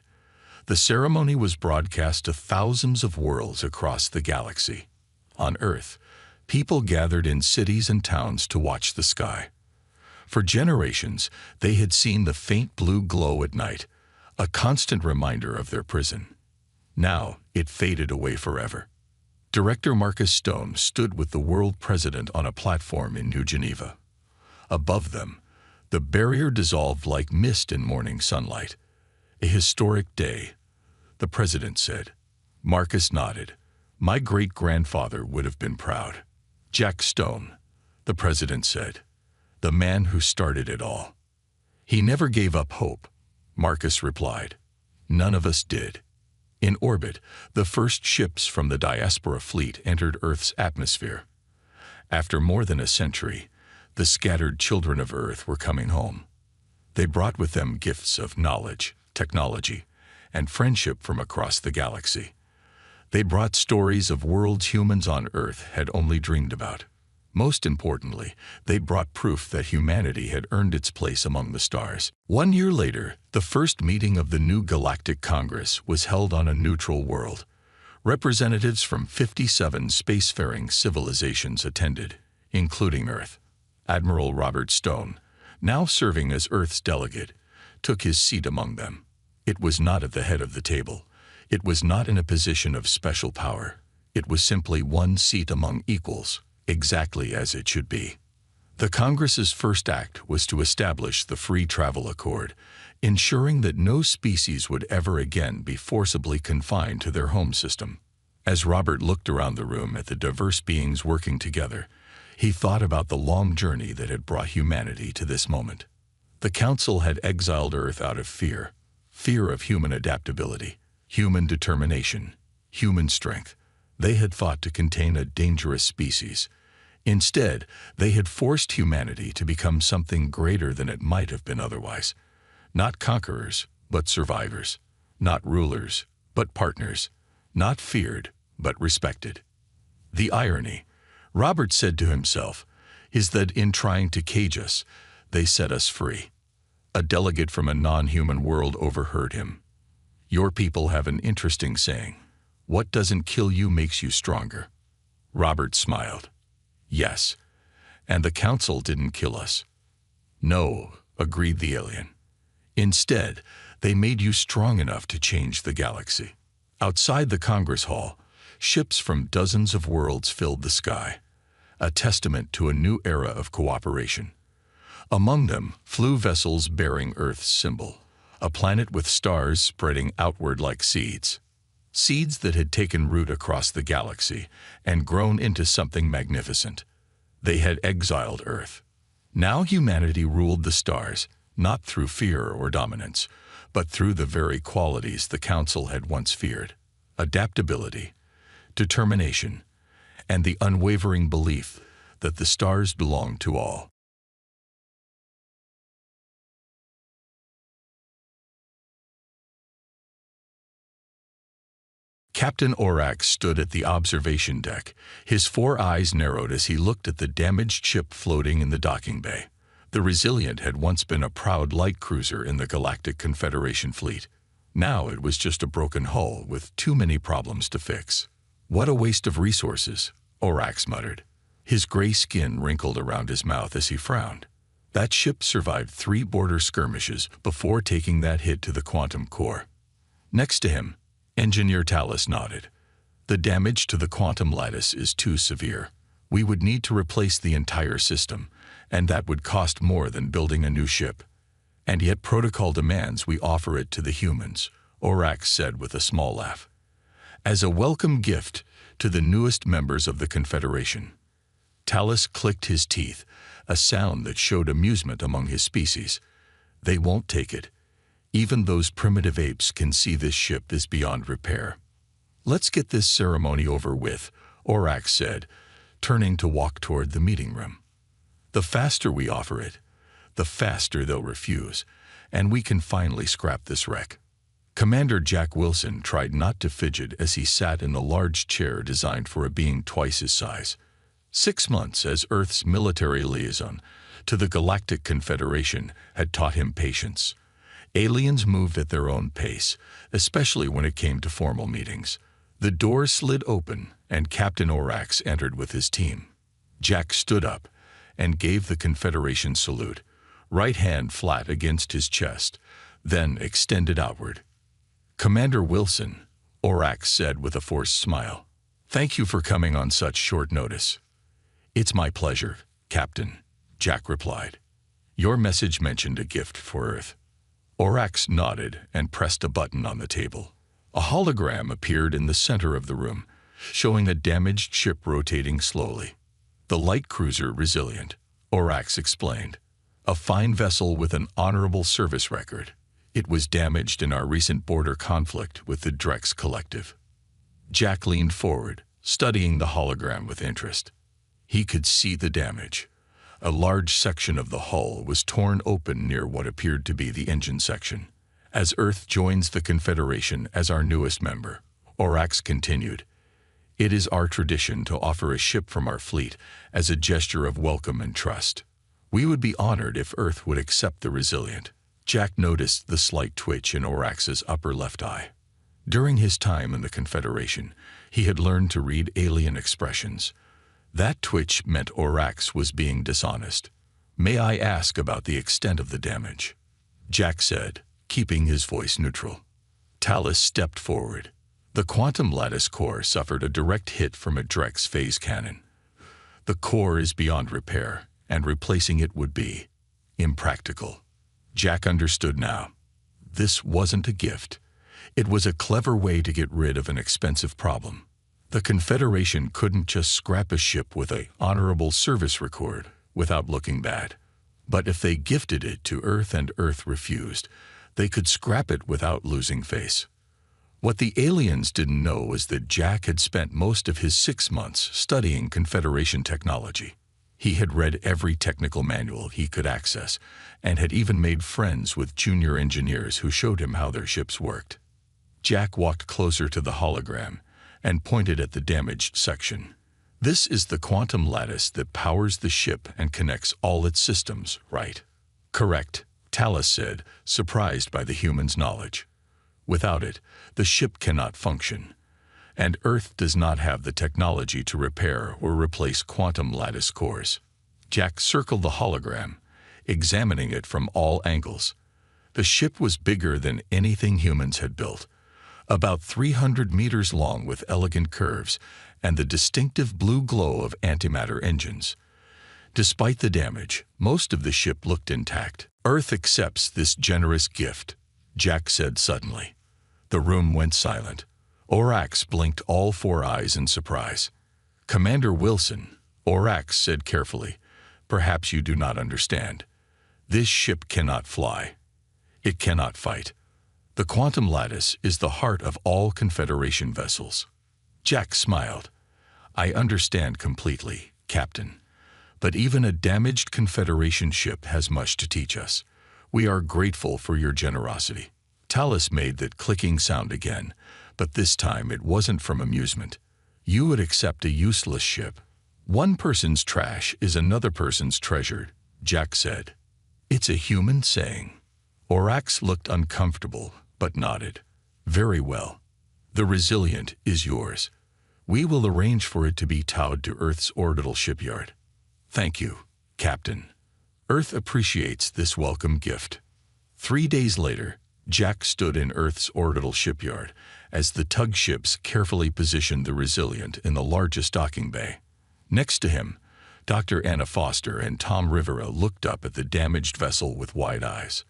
Speaker 1: The ceremony was broadcast to thousands of worlds across the galaxy. On Earth, people gathered in cities and towns to watch the sky. For generations, they had seen the faint blue glow at night, a constant reminder of their prison. Now, it faded away forever. Director Marcus Stone stood with the world president on a platform in New Geneva. Above them, the barrier dissolved like mist in morning sunlight. A historic day, the president said. Marcus nodded. My great-grandfather would have been proud. Jack Stone, the president said. The man who started it all. He never gave up hope, Marcus replied. None of us did. In orbit, the first ships from the diaspora fleet entered Earth's atmosphere. After more than a century, the scattered children of Earth were coming home. They brought with them gifts of knowledge, technology, and friendship from across the galaxy. They brought stories of worlds humans on Earth had only dreamed about. Most importantly, they brought proof that humanity had earned its place among the stars. 1 year later, the first meeting of the new Galactic Congress was held on a neutral world. Representatives from 57 spacefaring civilizations attended, including Earth. Admiral Robert Stone, now serving as Earth's delegate, took his seat among them. It was not at the head of the table. It was not in a position of special power. It was simply one seat among equals, exactly as it should be. The Congress's first act was to establish the Free Travel Accord, ensuring that no species would ever again be forcibly confined to their home system. As Robert looked around the room at the diverse beings working together, he thought about the long journey that had brought humanity to this moment. The Council had exiled Earth out of fear of human adaptability, human determination, human strength. They had fought to contain a dangerous species. Instead, they had forced humanity to become something greater than it might have been otherwise. Not conquerors, but survivors. Not rulers, but partners. Not feared, but respected. The irony, Robert said to himself, is that in trying to cage us, they set us free. A delegate from a non-human world overheard him. Your people have an interesting saying. What doesn't kill you makes you stronger. Robert smiled. Yes, and the Council didn't kill us. No, agreed the alien. Instead, they made you strong enough to change the galaxy. Outside the Congress Hall, ships from dozens of worlds filled the sky, a testament to a new era of cooperation. Among them flew vessels bearing Earth's symbol, a planet with stars spreading outward like seeds. Seeds that had taken root across the galaxy and grown into something magnificent. They had exiled Earth. Now humanity ruled the stars, not through fear or dominance, but through the very qualities the Council had once feared: adaptability, determination, and the unwavering belief that the stars belonged to all. Captain Orax stood at the observation deck, his 4 eyes narrowed as he looked at the damaged ship floating in the docking bay. The Resilient had once been a proud light cruiser in the Galactic Confederation fleet. Now it was just a broken hull with too many problems to fix. "What a waste of resources," Orax muttered. His gray skin wrinkled around his mouth as he frowned. That ship survived 3 border skirmishes before taking that hit to the quantum core. Next to him, Engineer Tallis nodded. "The damage to the quantum lattice is too severe. We would need to replace the entire system, and that would cost more than building a new ship. And yet protocol demands we offer it to the humans," Orax said with a small laugh. "As a welcome gift to the newest members of the Confederation." Tallis clicked his teeth, a sound that showed amusement among his species. "They won't take it. Even those primitive apes can see this ship is beyond repair." "Let's get this ceremony over with," Orax said, turning to walk toward the meeting room. "The faster we offer it, the faster they'll refuse, and we can finally scrap this wreck." Commander Jack Wilson tried not to fidget as he sat in a large chair designed for a being twice his size. 6 months as Earth's military liaison to the Galactic Confederation had taught him patience. Aliens moved at their own pace, especially when it came to formal meetings. The door slid open, and Captain Orax entered with his team. Jack stood up and gave the Confederation salute, right hand flat against his chest, then extended outward. "Commander Wilson," Orax said with a forced smile, "thank you for coming on such short notice." "It's my pleasure, Captain," Jack replied. "Your message mentioned a gift for Earth." Orax nodded and pressed a button on the table. A hologram appeared in the center of the room, showing a damaged ship rotating slowly. "The light cruiser Resilient," Orax explained. "A fine vessel with an honorable service record. It was damaged in our recent border conflict with the Drex Collective." Jack leaned forward, studying the hologram with interest. He could see the damage. A large section of the hull was torn open near what appeared to be the engine section. "As Earth joins the Confederation as our newest member," Orax continued, "it is our tradition to offer a ship from our fleet as a gesture of welcome and trust. We would be honored if Earth would accept the Resilient." Jack noticed the slight twitch in Orax's upper left eye. During his time in the Confederation, he had learned to read alien expressions. That twitch meant Orax was being dishonest. "May I ask about the extent of the damage?" Jack said, keeping his voice neutral. Tallis stepped forward. "The quantum lattice core suffered a direct hit from a Drex phase cannon. The core is beyond repair, and replacing it would be impractical." Jack understood now. This wasn't a gift. It was a clever way to get rid of an expensive problem. The Confederation couldn't just scrap a ship with an honorable service record without looking bad. But if they gifted it to Earth and Earth refused, they could scrap it without losing face. What the aliens didn't know was that Jack had spent most of his 6 months studying Confederation technology. He had read every technical manual he could access, and had even made friends with junior engineers who showed him how their ships worked. Jack walked closer to the hologram and pointed at the damaged section. "This is the quantum lattice that powers the ship and connects all its systems, right?" "Correct," Tallis said, surprised by the human's knowledge. "Without it, the ship cannot function. And Earth does not have the technology to repair or replace quantum lattice cores." Jack circled the hologram, examining it from all angles. The ship was bigger than anything humans had built, about 300 meters long with elegant curves and the distinctive blue glow of antimatter engines. Despite the damage, most of the ship looked intact. Earth accepts this generous gift, Jack said suddenly. The room went silent. Orax blinked all four eyes in surprise. Commander Wilson, Orax said carefully, perhaps you do not understand. This ship cannot fly. It cannot fight. The quantum lattice is the heart of all Confederation vessels. Jack smiled. I understand completely, Captain. But even a damaged Confederation ship has much to teach us. We are grateful for your generosity. Talus made that clicking sound again, but this time it wasn't from amusement. You would accept a useless ship. One person's trash is another person's treasure, Jack said. It's a human saying. Orax looked uncomfortable, but nodded. Very well. The Resilient is yours. We will arrange for it to be towed to Earth's orbital shipyard. Thank you, Captain. Earth appreciates this welcome gift. 3 days later, Jack stood in Earth's orbital shipyard as the tug ships carefully positioned the Resilient in the largest docking bay. Next to him, Dr. Anna Foster and Tom Rivera looked up at the damaged vessel with wide eyes.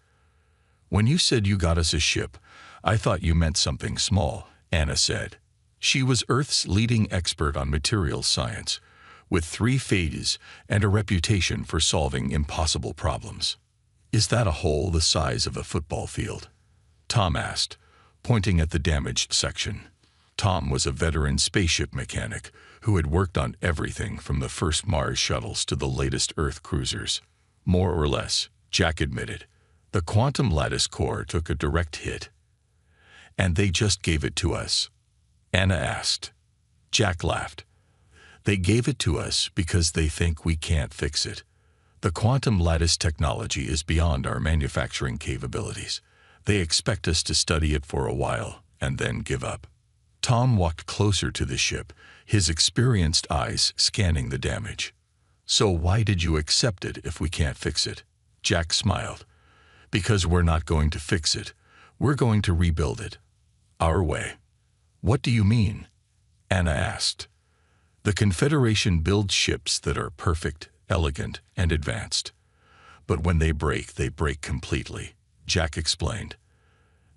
Speaker 1: When you said you got us a ship, I thought you meant something small, Anna said. She was Earth's leading expert on materials science, with 3 phases and a reputation for solving impossible problems. Is that a hole the size of a football field? Tom asked, pointing at the damaged section. Tom was a veteran spaceship mechanic who had worked on everything from the first Mars shuttles to the latest Earth cruisers. More or less, Jack admitted. The quantum lattice core took a direct hit. And they just gave it to us? Anna asked. Jack laughed. They gave it to us because they think we can't fix it. The quantum lattice technology is beyond our manufacturing capabilities. They expect us to study it for a while and then give up. Tom walked closer to the ship, his experienced eyes scanning the damage. So why did you accept it if we can't fix it? Jack smiled. Because we're not going to fix it. We're going to rebuild it. Our way. What do you mean? Anna asked. The Confederation builds ships that are perfect, elegant, and advanced. But when they break completely, Jack explained.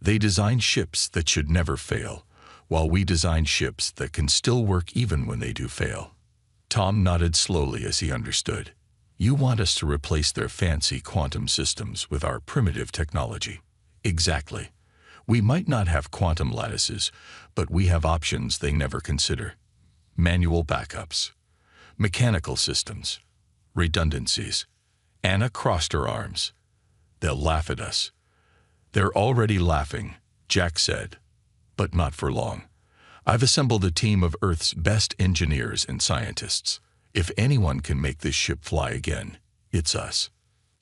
Speaker 1: They design ships that should never fail, while we design ships that can still work even when they do fail. Tom nodded slowly as he understood. You want us to replace their fancy quantum systems with our primitive technology. Exactly. We might not have quantum lattices, but we have options they never consider. Manual backups, mechanical systems, redundancies. Anna crossed her arms. They'll laugh at us. They're already laughing, Jack said, but not for long. I've assembled a team of Earth's best engineers and scientists. If anyone can make this ship fly again, it's us.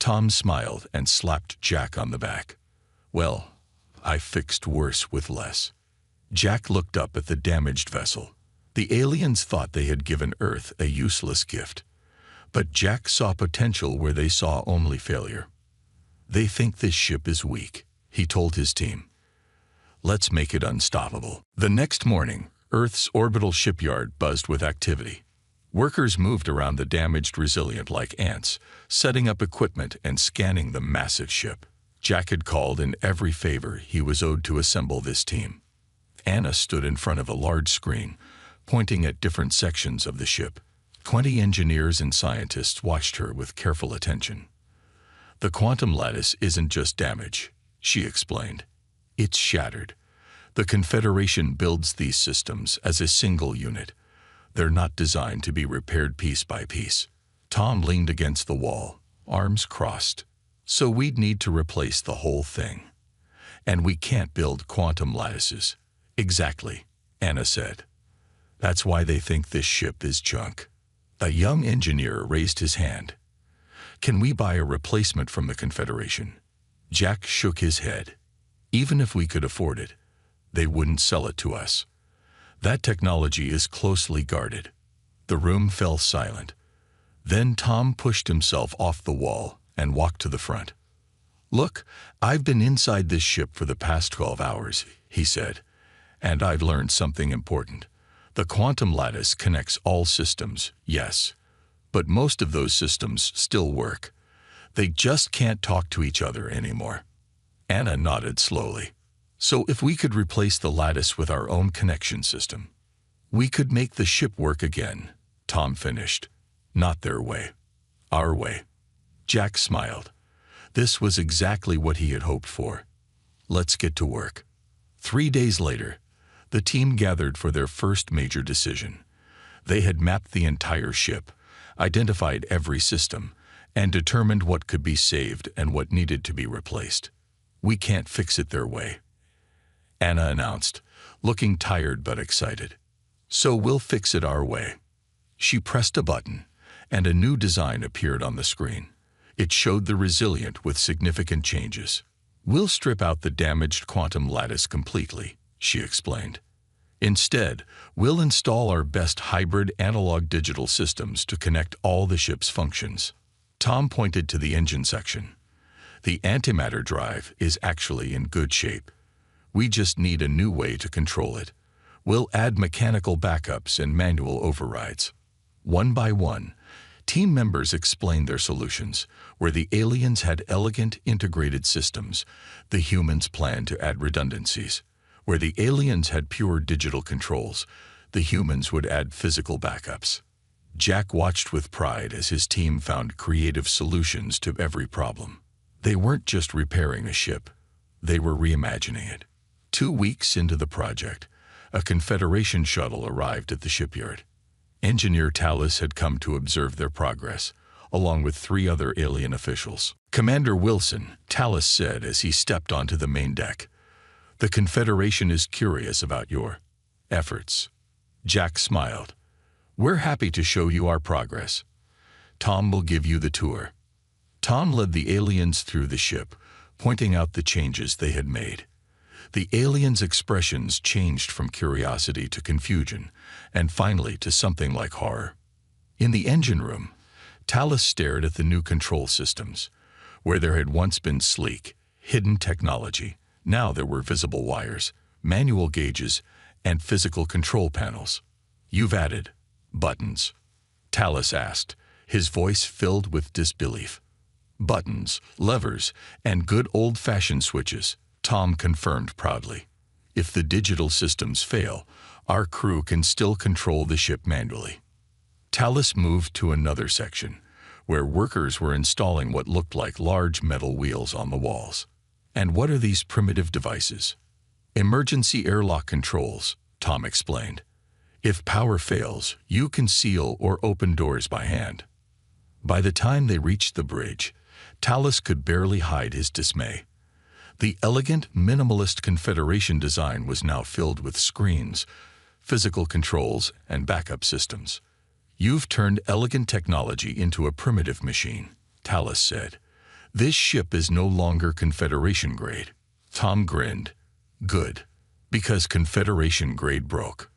Speaker 1: Tom smiled and slapped Jack on the back. Well, I fixed worse with less. Jack looked up at the damaged vessel. The aliens thought they had given Earth a useless gift, but Jack saw potential where they saw only failure. They think this ship is weak, he told his team. Let's make it unstoppable. The next morning, Earth's orbital shipyard buzzed with activity. Workers moved around the damaged Resilient like ants, setting up equipment and scanning the massive ship. Jack had called in every favor he was owed to assemble this team. Anna stood in front of a large screen, pointing at different sections of the ship. 20 engineers and scientists watched her with careful attention. The quantum lattice isn't just damage, she explained. It's shattered. The Confederation builds these systems as a single unit. They're not designed to be repaired piece by piece. Tom leaned against the wall, arms crossed. So we'd need to replace the whole thing. And we can't build quantum lattices. Exactly, Anna said. That's why they think this ship is junk. A young engineer raised his hand. Can we buy a replacement from the Confederation? Jack shook his head. Even if we could afford it, they wouldn't sell it to us. That technology is closely guarded. The room fell silent. Then Tom pushed himself off the wall and walked to the front. Look, I've been inside this ship for the past 12 hours, he said, and I've learned something important. The quantum lattice connects all systems, yes, But most of those systems still work. They just can't talk to each other anymore. Anna nodded slowly. So if we could replace the lattice with our own connection system, we could make the ship work again, Tom finished. Not their way. Our way. Jack smiled. This was exactly what he had hoped for. Let's get to work. 3 days later, the team gathered for their first major decision. They had mapped the entire ship, identified every system, and determined what could be saved and what needed to be replaced. We can't fix it their way, Anna announced, looking tired but excited. So we'll fix it our way. She pressed a button, and a new design appeared on the screen. It showed the Resilient with significant changes. We'll strip out the damaged quantum lattice completely, she explained. Instead, we'll install our best hybrid analog-digital systems to connect all the ship's functions. Tom pointed to the engine section. The antimatter drive is actually in good shape. We just need a new way to control it. We'll add mechanical backups and manual overrides. One by one, team members explained their solutions. Where the aliens had elegant, integrated systems, the humans planned to add redundancies. Where the aliens had pure digital controls, the humans would add physical backups. Jack watched with pride as his team found creative solutions to every problem. They weren't just repairing a ship, they were reimagining it. 2 weeks into the project, a Confederation shuttle arrived at the shipyard. Engineer Tallis had come to observe their progress, along with 3 other alien officials. Commander Wilson, Tallis said as he stepped onto the main deck, "The Confederation is curious about your efforts." Jack smiled. "We're happy to show you our progress. Tom will give you the tour." Tom led the aliens through the ship, pointing out the changes they had made. The aliens' expressions changed from curiosity to confusion, and finally to something like horror. In the engine room, Tallis stared at the new control systems. Where there had once been sleek, hidden technology, now there were visible wires, manual gauges, and physical control panels. "You've added buttons?" Tallis asked, his voice filled with disbelief. "Buttons, levers, and good old-fashioned switches," Tom confirmed proudly. "If the digital systems fail, our crew can still control the ship manually." Tallis moved to another section, where workers were installing what looked like large metal wheels on the walls. "And what are these primitive devices?" "Emergency airlock controls," Tom explained. "If power fails, you can seal or open doors by hand." By the time they reached the bridge, Tallis could barely hide his dismay. The elegant, minimalist Confederation design was now filled with screens, physical controls, and backup systems. "You've turned elegant technology into a primitive machine," Tallis said. "This ship is no longer Confederation grade." Tom grinned. "Good, because Confederation grade broke."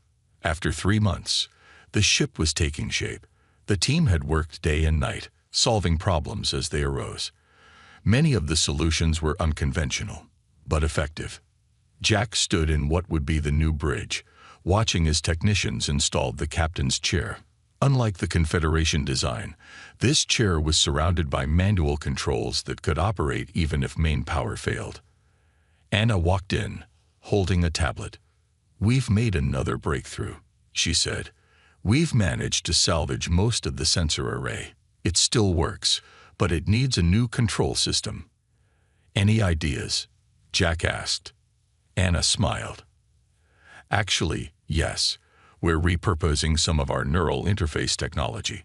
Speaker 1: After 3 months, the ship was taking shape. The team had worked day and night, solving problems as they arose. Many of the solutions were unconventional, but effective. Jack stood in what would be the new bridge, watching as technicians installed the captain's chair. Unlike the Confederation design, this chair was surrounded by manual controls that could operate even if main power failed. Anna walked in, holding a tablet. "We've made another breakthrough," she said. "We've managed to salvage most of the sensor array. It still works, but it needs a new control system." "Any ideas?" Jack asked. Anna smiled. "Actually, yes. We're repurposing some of our neural interface technology,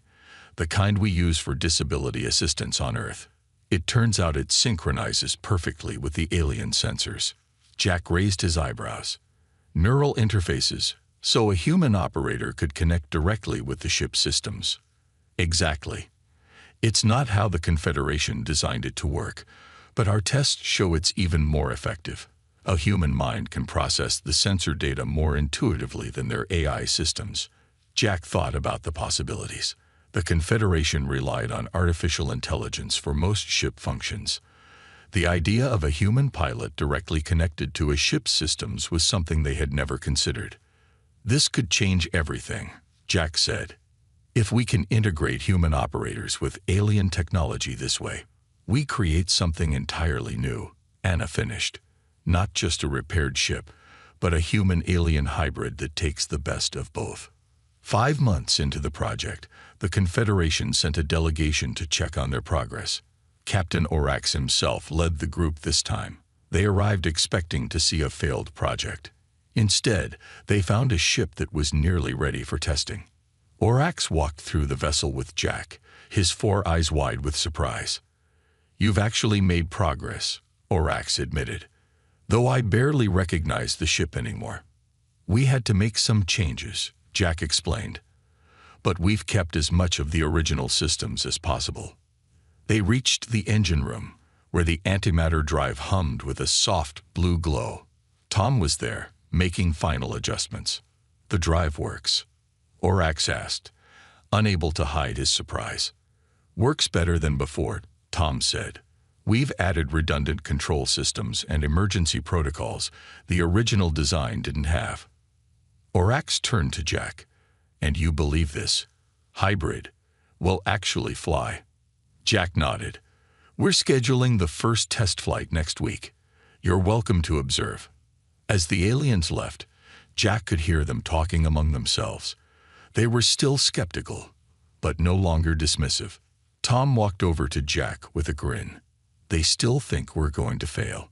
Speaker 1: the kind we use for disability assistance on Earth. It turns out it synchronizes perfectly with the alien sensors." Jack raised his eyebrows. "Neural interfaces, so a human operator could connect directly with the ship's systems." "Exactly. It's not how the Confederation designed it to work, but our tests show it's even more effective. A human mind can process the sensor data more intuitively than their AI systems." Jack thought about the possibilities. The Confederation relied on artificial intelligence for most ship functions. The idea of a human pilot directly connected to a ship's systems was something they had never considered. "This could change everything," Jack said. If we can integrate human operators with alien technology this way, we create something entirely new, Anna finished. Not just a repaired ship, but a human-alien hybrid that takes the best of both. 5 months into the project, the Confederation sent a delegation to check on their progress. Captain Orax himself led the group this time. They arrived expecting to see a failed project. Instead, they found a ship that was nearly ready for testing. Orax walked through the vessel with Jack, his 4 eyes wide with surprise. "You've actually made progress," Orax admitted, "though I barely recognize the ship anymore." "We had to make some changes," Jack explained, "but we've kept as much of the original systems as possible." They reached the engine room, where the antimatter drive hummed with a soft blue glow. Tom was there, making final adjustments. "The drive works?" Orax asked, unable to hide his surprise. "Works better than before," Tom said. "We've added redundant control systems and emergency protocols the original design didn't have." Orax turned to Jack. "And you believe this? Hybrid will actually fly?" Jack nodded. "We're scheduling the first test flight next week. You're welcome to observe." As the aliens left, Jack could hear them talking among themselves. They were still skeptical, but no longer dismissive. Tom walked over to Jack with a grin. "They still think we're going to fail."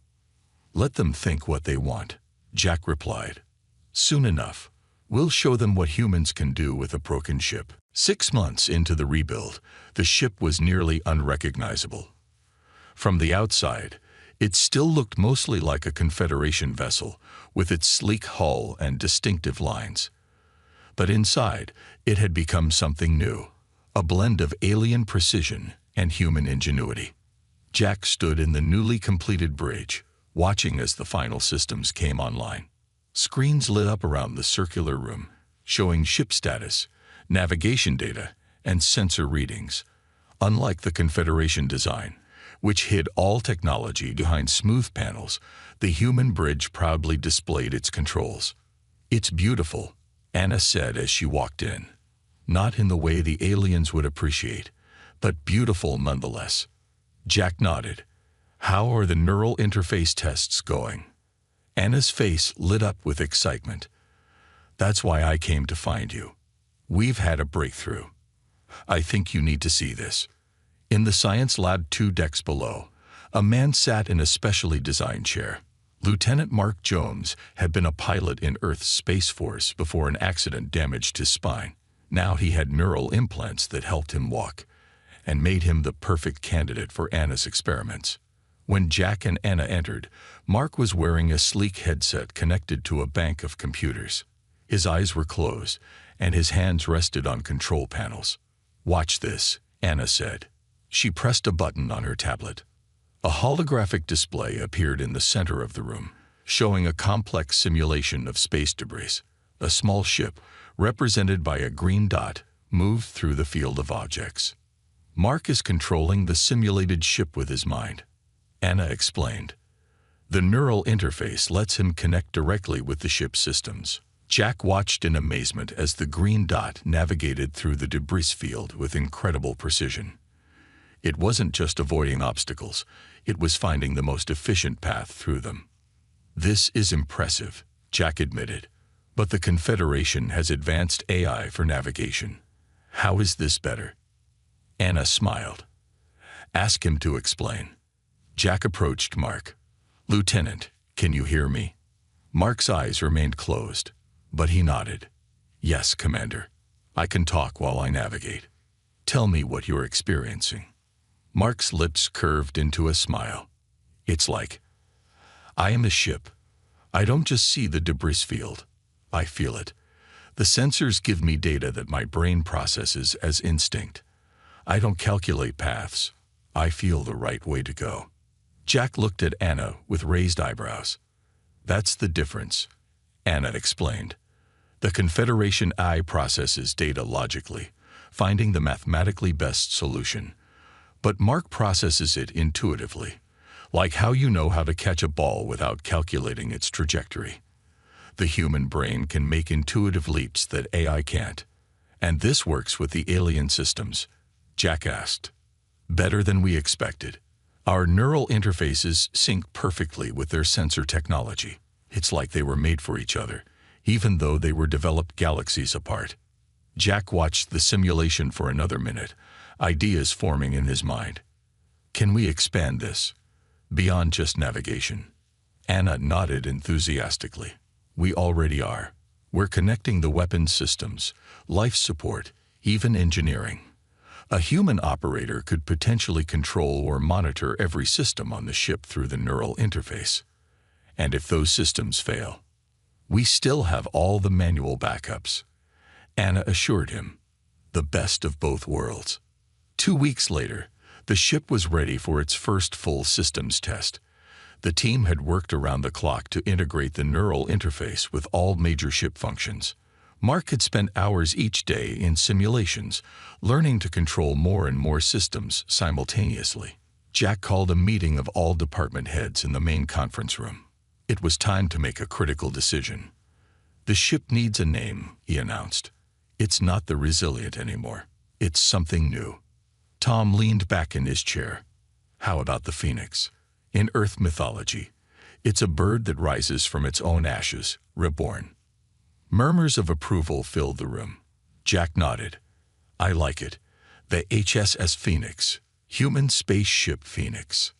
Speaker 1: "Let them think what they want," Jack replied. "Soon enough, we'll show them what humans can do with a broken ship." 6 months into the rebuild, the ship was nearly unrecognizable. From the outside, it still looked mostly like a Confederation vessel, with its sleek hull and distinctive lines. But inside, it had become something new, a blend of alien precision and human ingenuity. Jack stood in the newly completed bridge, watching as the final systems came online. Screens lit up around the circular room, showing ship status, navigation data, and sensor readings. Unlike the Confederation design, which hid all technology behind smooth panels, the human bridge proudly displayed its controls. "It's beautiful," Anna said as she walked in. "Not in the way the aliens would appreciate, but beautiful nonetheless." Jack nodded. "How are the neural interface tests going?" Anna's face lit up with excitement. "That's why I came to find you. We've had a breakthrough. I think you need to see this." In the Science Lab 2 decks below, a man sat in a specially designed chair. Lieutenant Mark Jones had been a pilot in Earth's Space Force before an accident damaged his spine. Now he had neural implants that helped him walk, and made him the perfect candidate for Anna's experiments. When Jack and Anna entered, Mark was wearing a sleek headset connected to a bank of computers. His eyes were closed, and his hands rested on control panels. "Watch this," Anna said. She pressed a button on her tablet. A holographic display appeared in the center of the room, showing a complex simulation of space debris. A small ship, represented by a green dot, moved through the field of objects. "Mark is controlling the simulated ship with his mind," Anna explained. "The neural interface lets him connect directly with the ship's systems." Jack watched in amazement as the green dot navigated through the debris field with incredible precision. It wasn't just avoiding obstacles, it was finding the most efficient path through them. "This is impressive," Jack admitted, "but the Confederation has advanced AI for navigation. How is this better?" Anna smiled. "Ask him to explain." Jack approached Mark. "Lieutenant, can you hear me?" Mark's eyes remained closed, but he nodded. "Yes, Commander. I can talk while I navigate. Tell me what you're experiencing." Mark's lips curved into a smile. "It's like I am a ship. I don't just see the debris field. I feel it. The sensors give me data that my brain processes as instinct. I don't calculate paths. I feel the right way to go." Jack looked at Anna with raised eyebrows. "That's the difference," Anna explained. "The Confederation AI processes data logically, finding the mathematically best solution. But Mark processes it intuitively, like how you know how to catch a ball without calculating its trajectory. The human brain can make intuitive leaps that AI can't, "And this works with the alien systems?" Jack asked. "Better than we expected. Our neural interfaces sync perfectly with their sensor technology. It's like they were made for each other, even though they were developed galaxies apart." Jack watched the simulation for another minute, ideas forming in his mind. "Can we expand this beyond just navigation?" Anna nodded enthusiastically. "We already are. We're connecting the weapons systems, life support, even engineering. A human operator could potentially control or monitor every system on the ship through the neural interface. And if those systems fail, we still have all the manual backups." Anna assured him, "The best of both worlds." 2 weeks later, the ship was ready for its first full systems test. The team had worked around the clock to integrate the neural interface with all major ship functions. Mark had spent hours each day in simulations, learning to control more and more systems simultaneously. Jack called a meeting of all department heads in the main conference room. It was time to make a critical decision. "The ship needs a name," he announced. "It's not the Resilient anymore. It's something new." Tom leaned back in his chair. "How about the Phoenix? In Earth mythology, it's a bird that rises from its own ashes, reborn." Murmurs of approval filled the room. Jack nodded. "I like it. The HSS Phoenix, Human Spaceship Phoenix."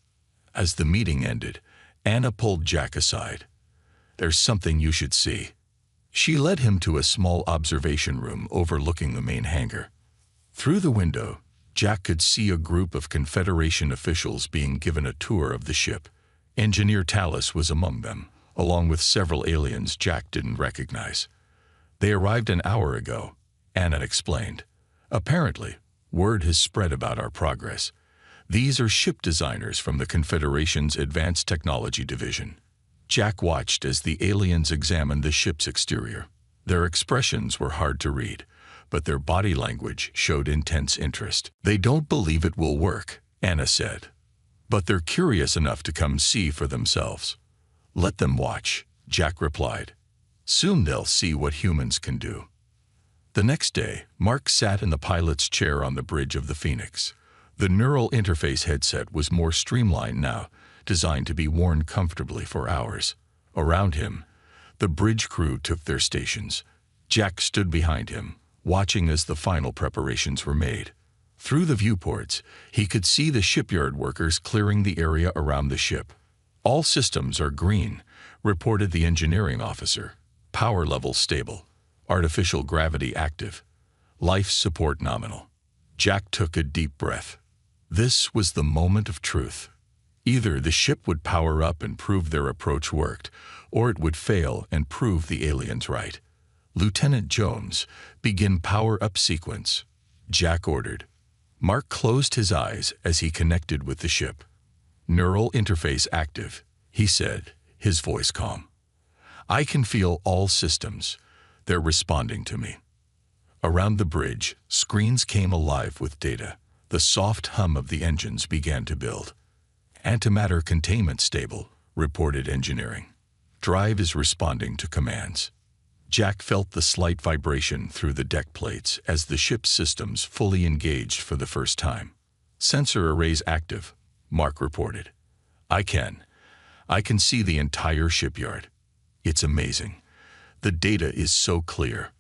Speaker 1: As the meeting ended, Anna pulled Jack aside. "There's something you should see." She led him to a small observation room overlooking the main hangar. Through the window, Jack could see a group of Confederation officials being given a tour of the ship. Engineer Tallis was among them, along with several aliens Jack didn't recognize. "They arrived an hour ago," Anna explained. "Apparently, word has spread about our progress. These are ship designers from the Confederation's Advanced Technology Division." Jack watched as the aliens examined the ship's exterior. Their expressions were hard to read, but their body language showed intense interest. "They don't believe it will work," Anna said. "But they're curious enough to come see for themselves." "Let them watch," Jack replied. "Soon they'll see what humans can do." The next day, Mark sat in the pilot's chair on the bridge of the Phoenix. The neural interface headset was more streamlined now, designed to be worn comfortably for hours. Around him, the bridge crew took their stations. Jack stood behind him, watching as the final preparations were made. Through the viewports, he could see the shipyard workers clearing the area around the ship. "All systems are green," reported the engineering officer. "Power level stable. Artificial gravity active. Life support nominal." Jack took a deep breath. This was the moment of truth. Either the ship would power up and prove their approach worked, or it would fail and prove the aliens right. "Lieutenant Jones, begin power-up sequence," Jack ordered. Mark closed his eyes as he connected with the ship. "Neural interface active," he said, his voice calm. "I can feel all systems. They're responding to me." Around the bridge, screens came alive with data. The soft hum of the engines began to build. "Antimatter containment stable," reported engineering. "Drive is responding to commands." Jack felt the slight vibration through the deck plates as the ship's systems fully engaged for the first time. "Sensor arrays active," Mark reported. I can see the entire shipyard. It's amazing. The data is so clear."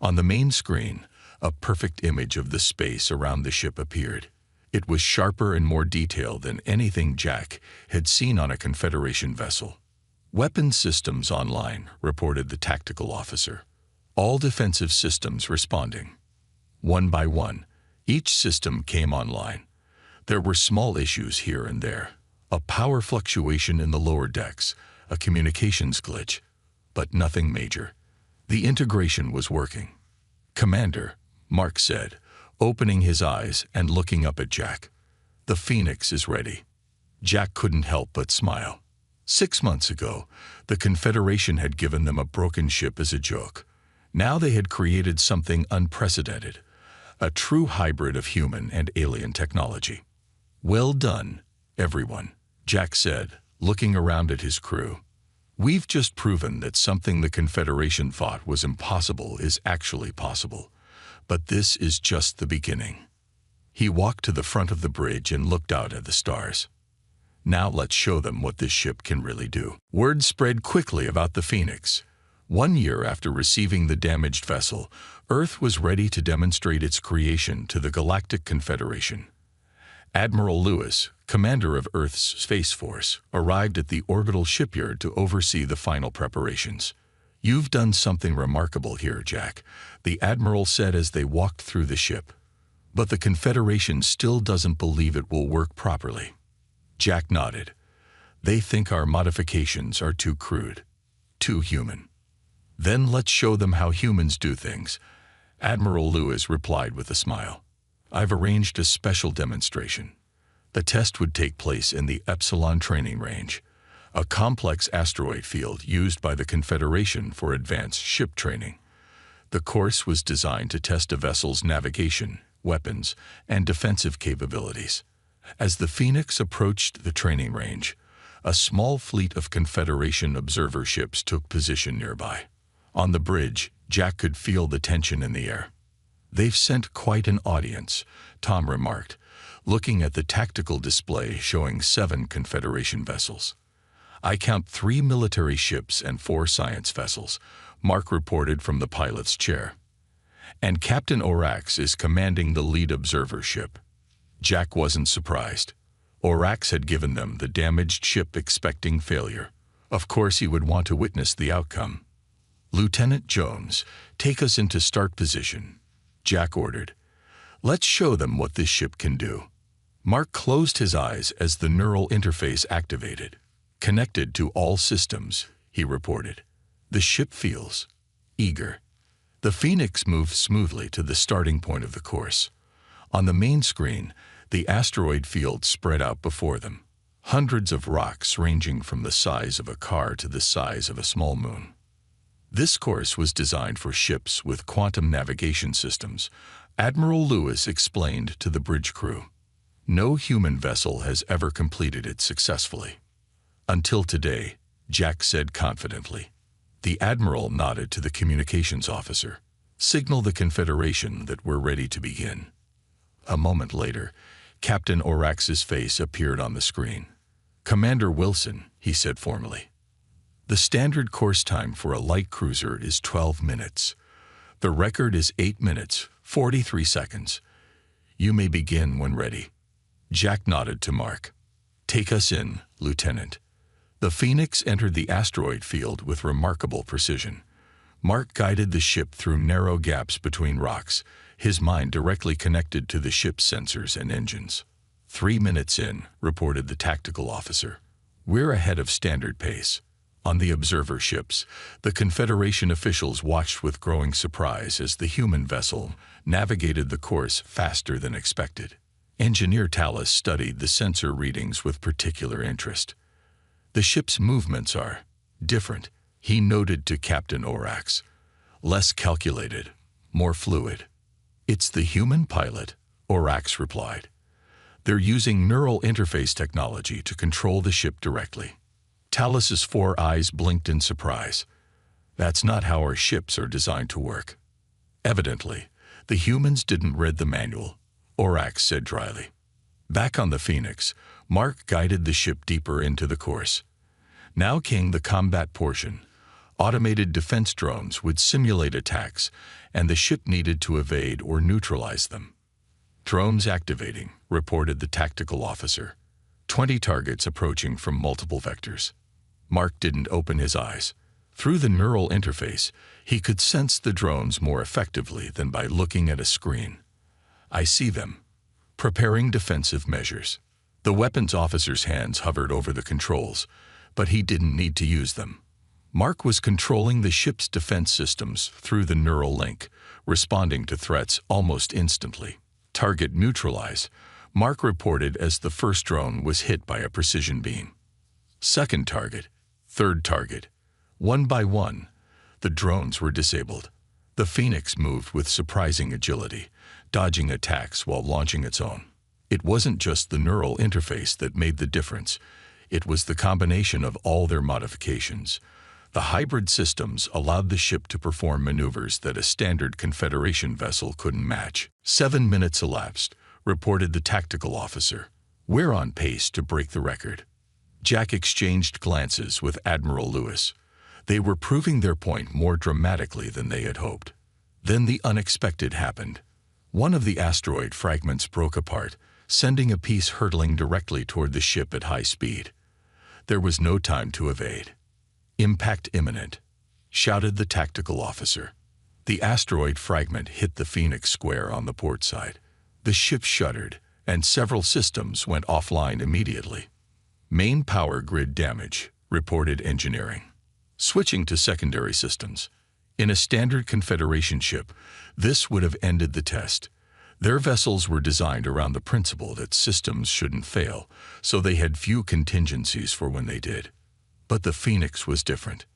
Speaker 1: On the main screen, a perfect image of the space around the ship appeared. It was sharper and more detailed than anything Jack had seen on a Confederation vessel. "Weapons systems online," reported the tactical officer. "All defensive systems responding." One by one, each system came online. There were small issues here and there. A power fluctuation in the lower decks, a communications glitch, but nothing major. The integration was working. "Commander," Mark said, opening his eyes and looking up at Jack. "The Phoenix is ready." Jack couldn't help but smile. 6 months ago, the Confederation had given them a broken ship as a joke. Now they had created something unprecedented, a true hybrid of human and alien technology. "Well done, everyone," Jack said, looking around at his crew. "We've just proven that something the Confederation thought was impossible is actually possible. But this is just the beginning. He walked to the front of the bridge and looked out at the stars. Now let's show them what this ship can really do. Word spread quickly about the Phoenix. 1 year after receiving the damaged vessel, Earth was ready to demonstrate its creation to the Galactic Confederation. Admiral Lewis, commander of Earth's Space Force, arrived at the orbital shipyard to oversee the final preparations. "You've done something remarkable here, Jack," the admiral said as they walked through the ship. "But the Confederation still doesn't believe it will work properly." Jack nodded. "They think our modifications are too crude, too human." "Then let's show them how humans do things," Admiral Lewis replied with a smile. "I've arranged a special demonstration. The test would take place in the Epsilon training range, a complex asteroid field used by the Confederation for advanced ship training. The course was designed to test a vessel's navigation, weapons, and defensive capabilities. As the Phoenix approached the training range, a small fleet of Confederation observer ships took position nearby. On the bridge, Jack could feel the tension in the air. "They've sent quite an audience," Tom remarked, looking at the tactical display showing 7 Confederation vessels. "I count 3 military ships and 4 science vessels," Mark reported from the pilot's chair. "And Captain Orax is commanding the lead observer ship." Jack wasn't surprised. Orax had given them the damaged ship expecting failure. Of course he would want to witness the outcome. "Lieutenant Jones, take us into start position," Jack ordered. "Let's show them what this ship can do." Mark closed his eyes as the neural interface activated. "Connected to all systems," he reported. "The ship feels eager." The Phoenix moved smoothly to the starting point of the course. On the main screen, the asteroid field spread out before them. Hundreds of rocks ranging from the size of a car to the size of a small moon. This course was designed for ships with quantum navigation systems, Admiral Lewis explained to the bridge crew. "No human vessel has ever completed it successfully." "Until today," Jack said confidently. The Admiral nodded to the communications officer. "Signal the Confederation that we're ready to begin." A moment later, Captain Orax's face appeared on the screen. "Commander Wilson," he said formally. "The standard course time for a light cruiser is 12 minutes. The record is 8 minutes, 43 seconds. You may begin when ready." Jack nodded to Mark. "Take us in, Lieutenant." The Phoenix entered the asteroid field with remarkable precision. Mark guided the ship through narrow gaps between rocks, his mind directly connected to the ship's sensors and engines. 3 minutes in, reported the tactical officer. "We're ahead of standard pace." On the observer ships, the Confederation officials watched with growing surprise as the human vessel navigated the course faster than expected. Engineer Tallis studied the sensor readings with particular interest. "The ship's movements are different," he noted to Captain Orax. "Less calculated, more fluid." "It's the human pilot," Orax replied. "They're using neural interface technology to control the ship directly." Tallis's 4 eyes blinked in surprise. "That's not how our ships are designed to work." "Evidently, the humans didn't read the manual," Orax said dryly. Back on the Phoenix, Mark guided the ship deeper into the course. Now came the combat portion. Automated defense drones would simulate attacks, and the ship needed to evade or neutralize them. "Drones activating," reported the tactical officer. 20 targets approaching from multiple vectors. Mark didn't open his eyes. Through the neural interface, he could sense the drones more effectively than by looking at a screen. "I see them. Preparing defensive measures." The weapons officer's hands hovered over the controls, but he didn't need to use them. Mark was controlling the ship's defense systems through the neural link, responding to threats almost instantly. "Target neutralized," Mark reported as the first drone was hit by a precision beam. Second target, third target. One by one, the drones were disabled. The Phoenix moved with surprising agility, dodging attacks while launching its own. It wasn't just the neural interface that made the difference. It was the combination of all their modifications. The hybrid systems allowed the ship to perform maneuvers that a standard Confederation vessel couldn't match. 7 minutes elapsed, reported the tactical officer. We're on pace to break the record. Jack exchanged glances with Admiral Lewis. They were proving their point more dramatically than they had hoped. Then the unexpected happened. One of the asteroid fragments broke apart, sending a piece hurtling directly toward the ship at high speed. There was no time to evade. "Impact imminent," shouted the tactical officer. The asteroid fragment hit the Phoenix square on the port side. The ship shuddered, and several systems went offline immediately. "Main power grid damage," reported engineering. Switching to secondary systems. In a standard Confederation ship, this would have ended the test. Their vessels were designed around the principle that systems shouldn't fail, so they had few contingencies for when they did. But the Phoenix was different.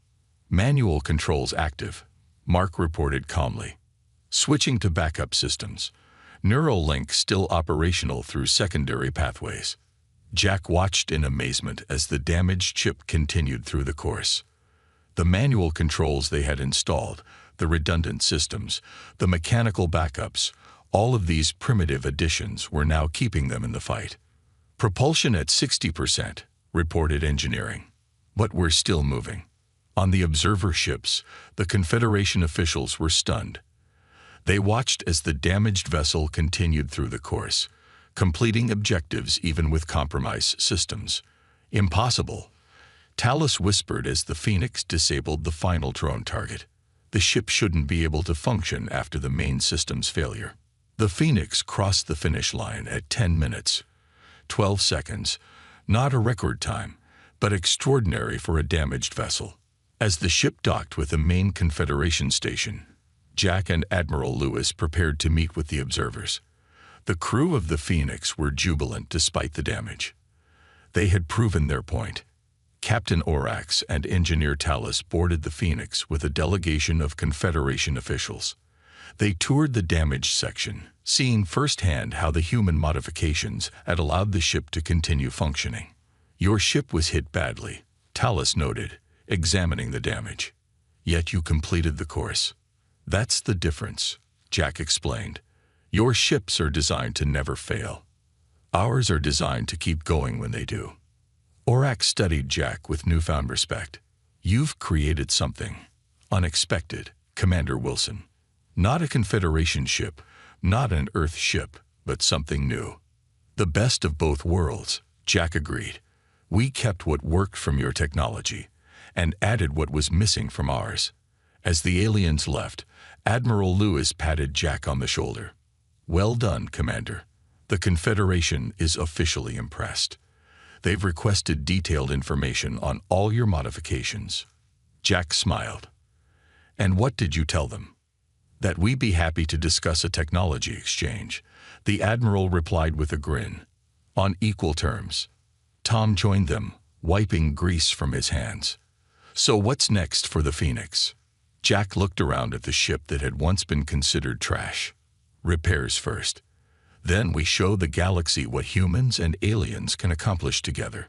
Speaker 1: "Manual controls active," Mark reported calmly. Switching to backup systems. Neural link still operational through secondary pathways. Jack watched in amazement as the damaged chip continued through the course. The manual controls they had installed, the redundant systems, the mechanical backups, all of these primitive additions were now keeping them in the fight. "Propulsion at 60%, reported engineering. But we're still moving." On the observer ships, the Confederation officials were stunned. They watched as the damaged vessel continued through the course, completing objectives even with compromised systems. "Impossible," Talus whispered as the Phoenix disabled the final drone target. The ship shouldn't be able to function after the main system's failure. The Phoenix crossed the finish line at 10 minutes, 12 seconds, not a record time, but extraordinary for a damaged vessel. As the ship docked with the main Confederation station, Jack and Admiral Lewis prepared to meet with the observers. The crew of the Phoenix were jubilant despite the damage. They had proven their point. Captain Orax and Engineer Talus boarded the Phoenix with a delegation of Confederation officials. They toured the damaged section, seeing firsthand how the human modifications had allowed the ship to continue functioning. "Your ship was hit badly," Talus noted, examining the damage. "Yet you completed the course." "That's the difference," Jack explained. "Your ships are designed to never fail. Ours are designed to keep going when they do." Orax studied Jack with newfound respect. "You've created something unexpected, Commander Wilson. Not a Confederation ship, not an Earth ship, but something new." "The best of both worlds," Jack agreed. "We kept what worked from your technology and added what was missing from ours." As the aliens left, Admiral Lewis patted Jack on the shoulder. "Well done, Commander. The Confederation is officially impressed. They've requested detailed information on all your modifications." Jack smiled. "And what did you tell them?" "That we'd be happy to discuss a technology exchange," the Admiral replied with a grin. "On equal terms." Tom joined them, wiping grease from his hands. "So what's next for the Phoenix?" Jack looked around at the ship that had once been considered trash. "Repairs first. Then we show the galaxy what humans and aliens can accomplish together."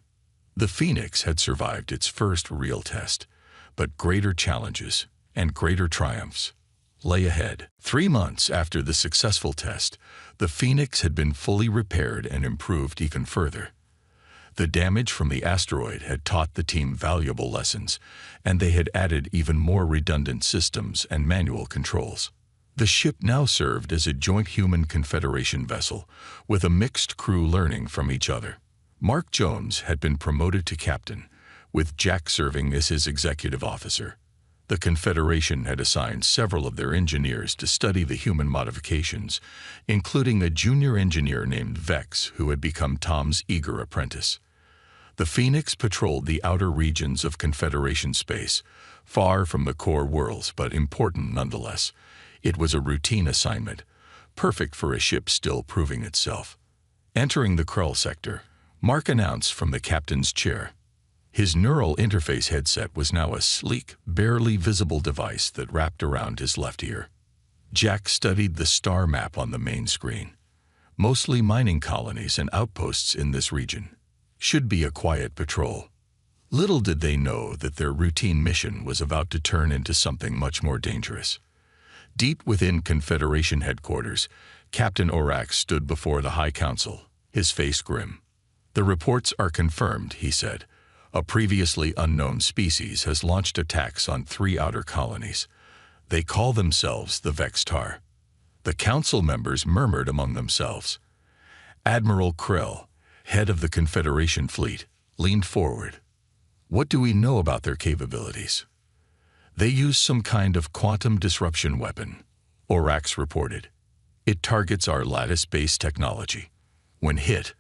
Speaker 1: The Phoenix had survived its first real test, but greater challenges and greater triumphs lay ahead. 3 months after the successful test, the Phoenix had been fully repaired and improved even further. The damage from the asteroid had taught the team valuable lessons, and they had added even more redundant systems and manual controls. The ship now served as a joint human Confederation vessel, with a mixed crew learning from each other. Mark Jones had been promoted to captain, with Jack serving as his executive officer. The Confederation had assigned several of their engineers to study the human modifications, including a junior engineer named Vex, who had become Tom's eager apprentice. The Phoenix patrolled the outer regions of Confederation space, far from the core worlds, but important nonetheless. It was a routine assignment, perfect for a ship still proving itself. Entering the Krull sector, Mark announced from the captain's chair. His neural interface headset was now a sleek, barely visible device that wrapped around his left ear. Jack studied the star map on the main screen. Mostly mining colonies and outposts in this region. Should be a quiet patrol. Little did they know that their routine mission was about to turn into something much more dangerous. Deep within Confederation headquarters, Captain Orax stood before the High Council, his face grim. "The reports are confirmed," he said. "A previously unknown species has launched attacks on 3 outer colonies. They call themselves the Vextar." The council members murmured among themselves. Admiral Krell, head of the Confederation fleet, leaned forward. "What do we know about their capabilities?" "They use some kind of quantum disruption weapon," Orax reported. "It targets our lattice-based technology. When hit,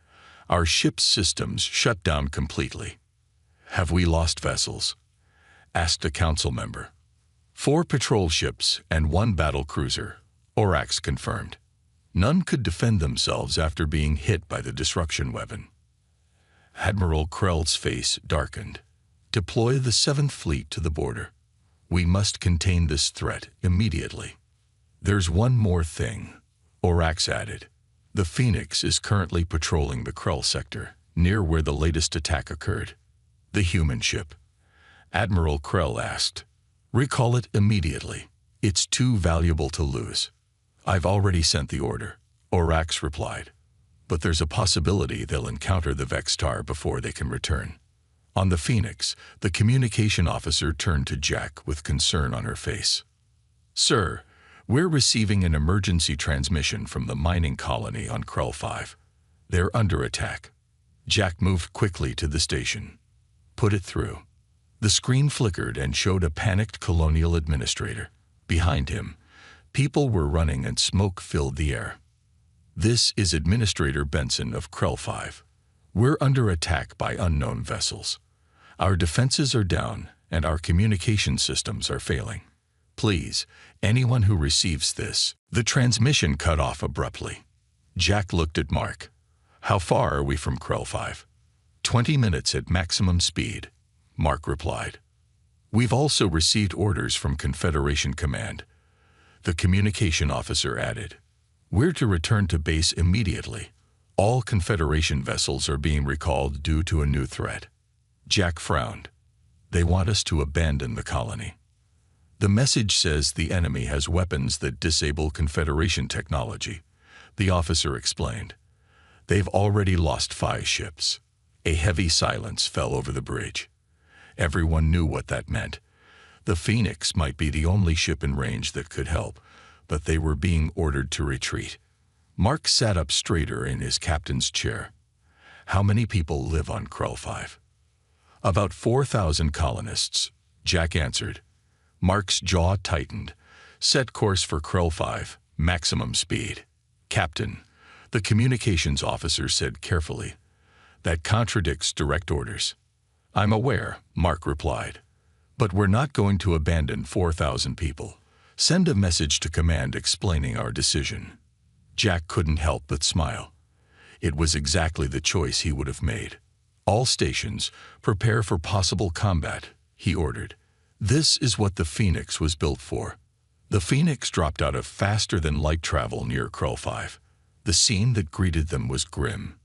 Speaker 1: our ship's systems shut down completely." "Have we lost vessels?" asked a council member. 4 patrol ships and 1 battle cruiser, Orax confirmed. None could defend themselves after being hit by the disruption weapon. Admiral Krell's face darkened. "Deploy the 7th Fleet to the border. We must contain this threat immediately." "There's one more thing," Orax added. "The Phoenix is currently patrolling the Krell sector, near where the latest attack occurred." "The human ship?" Admiral Krell asked. "Recall it immediately. It's too valuable to lose." "I've already sent the order," Orax replied. "But there's a possibility they'll encounter the Vextar before they can return." On the Phoenix, the communication officer turned to Jack with concern on her face. "Sir, we're receiving an emergency transmission from the mining colony on Krell 5. They're under attack." Jack moved quickly to the station. "Put it through." The screen flickered and showed a panicked colonial administrator. Behind him, people were running and smoke filled the air. "This is Administrator Benson of Krell 5. We're under attack by unknown vessels. Our defenses are down and our communication systems are failing. Please, anyone who receives this..." The transmission cut off abruptly. Jack looked at Mark. "How far are we from Krell 5? 20 minutes at maximum speed," Mark replied. "We've also received orders from Confederation Command," the communication officer added. "We're to return to base immediately. All Confederation vessels are being recalled due to a new threat." Jack frowned. "They want us to abandon the colony. The message says the enemy has weapons that disable Confederation technology," the officer explained. "They've already lost 5 ships." A heavy silence fell over the bridge. Everyone knew what that meant. The Phoenix might be the only ship in range that could help, but they were being ordered to retreat. Mark sat up straighter in his captain's chair. "How many people live on Krell 5? "About 4,000 colonists," Jack answered. Mark's jaw tightened. "Set course for Krell 5, maximum speed." "Captain," the communications officer said carefully, "that contradicts direct orders." "I'm aware," Mark replied. "But we're not going to abandon 4,000 people. Send a message to command explaining our decision." Jack couldn't help but smile. It was exactly the choice he would have made. "All stations, prepare for possible combat," he ordered. "This is what the Phoenix was built for." The Phoenix dropped out of faster-than-light travel near Krell 5. The scene that greeted them was grim.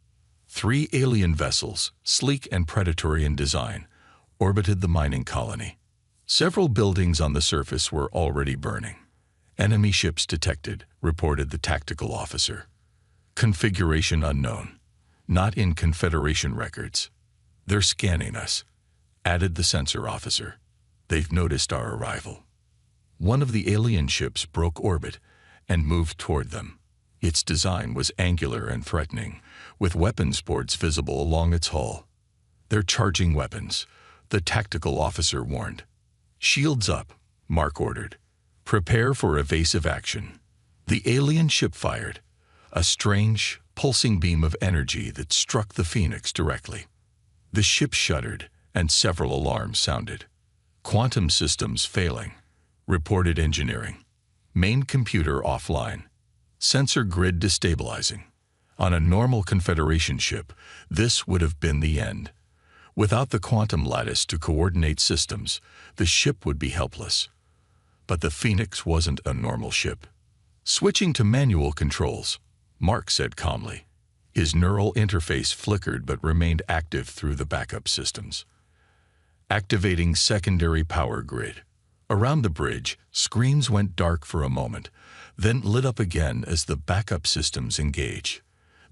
Speaker 1: 3 alien vessels, sleek and predatory in design, orbited the mining colony. Several buildings on the surface were already burning. "Enemy ships detected," reported the tactical officer. "Configuration unknown. Not in Confederation records." "They're scanning us," added the sensor officer. "They've noticed our arrival." One of the alien ships broke orbit and moved toward them. Its design was angular and threatening, with weapons ports visible along its hull. "They're charging weapons," the tactical officer warned. "Shields up," Mark ordered. "Prepare for evasive action." The alien ship fired, a strange, pulsing beam of energy that struck the Phoenix directly. The ship shuddered, and several alarms sounded. "Quantum systems failing," reported engineering. "Main computer offline. Sensor grid destabilizing." On a normal Confederation ship, this would have been the end. Without the quantum lattice to coordinate systems, the ship would be helpless. But the Phoenix wasn't a normal ship. "Switching to manual controls," Mark said calmly. His neural interface flickered but remained active through the backup systems. activating secondary power grid. Around the bridge, screens went dark for a moment, then lit up again as the backup systems engage.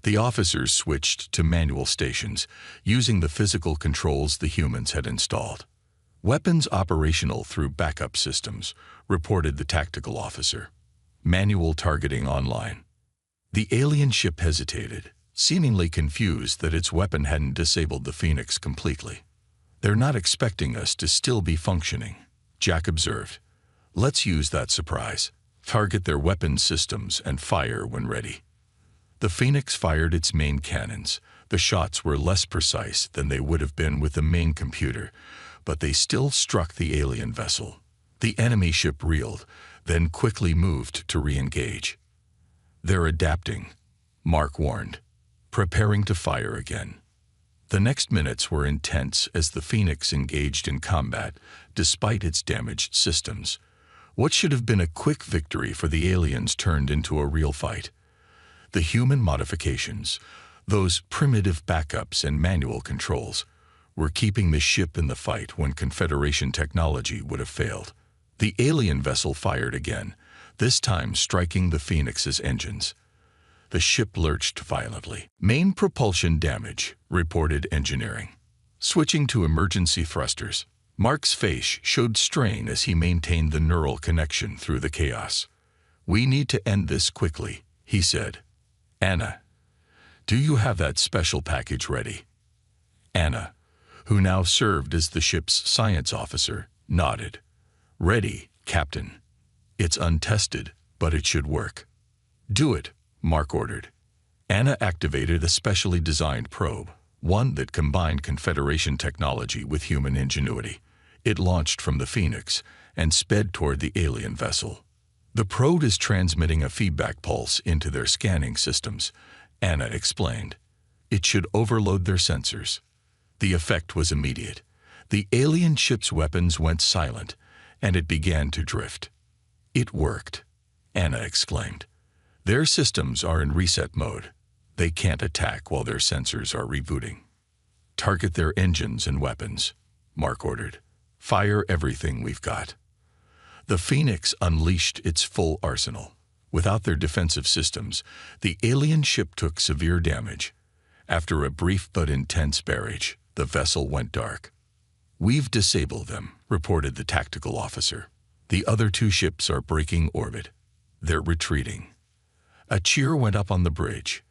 Speaker 1: The officers switched to manual stations, using the physical controls the humans had installed. Weapons operational through backup systems, reported the tactical officer. Manual targeting online. The alien ship hesitated, seemingly confused that its weapon hadn't disabled the Phoenix completely. "They're not expecting us to still be functioning," Jack observed. "Let's use that surprise. Target their weapon systems and fire when ready." The Phoenix fired its main cannons. The shots were less precise than they would have been with the main computer, but they still struck the alien vessel. The enemy ship reeled, then quickly moved to re-engage. "They're adapting," Mark warned, preparing to fire again. The next minutes were intense as the Phoenix engaged in combat, despite its damaged systems. What should have been a quick victory for the aliens turned into a real fight. The human modifications, those primitive backups and manual controls, were keeping the ship in the fight when Confederation technology would have failed. The alien vessel fired again, this time striking the Phoenix's engines. The ship lurched violently. "Main propulsion damage," reported engineering. Switching to emergency thrusters, Mark's face showed strain as he maintained the neural connection through the chaos. "We need to end this quickly," he said. "Anna, do you have that special package ready?" Anna, who now served as the ship's science officer, nodded. "Ready, Captain. It's untested, but it should work." "Do it," Mark ordered. Anna activated a specially designed probe, one that combined Confederation technology with human ingenuity. It launched from the Phoenix and sped toward the alien vessel. "The probe is transmitting a feedback pulse into their scanning systems," Anna explained. "It should overload their sensors." The effect was immediate. The alien ship's weapons went silent, and it began to drift. "It worked," Anna exclaimed. "Their systems are in reset mode. They can't attack while their sensors are rebooting." "Target their engines and weapons," Mark ordered. "Fire everything we've got." The Phoenix unleashed its full arsenal. Without their defensive systems, the alien ship took severe damage. After a brief but intense barrage, the vessel went dark. "We've disabled them," reported the tactical officer. "The other two ships are breaking orbit. They're retreating." A cheer went up on the bridge.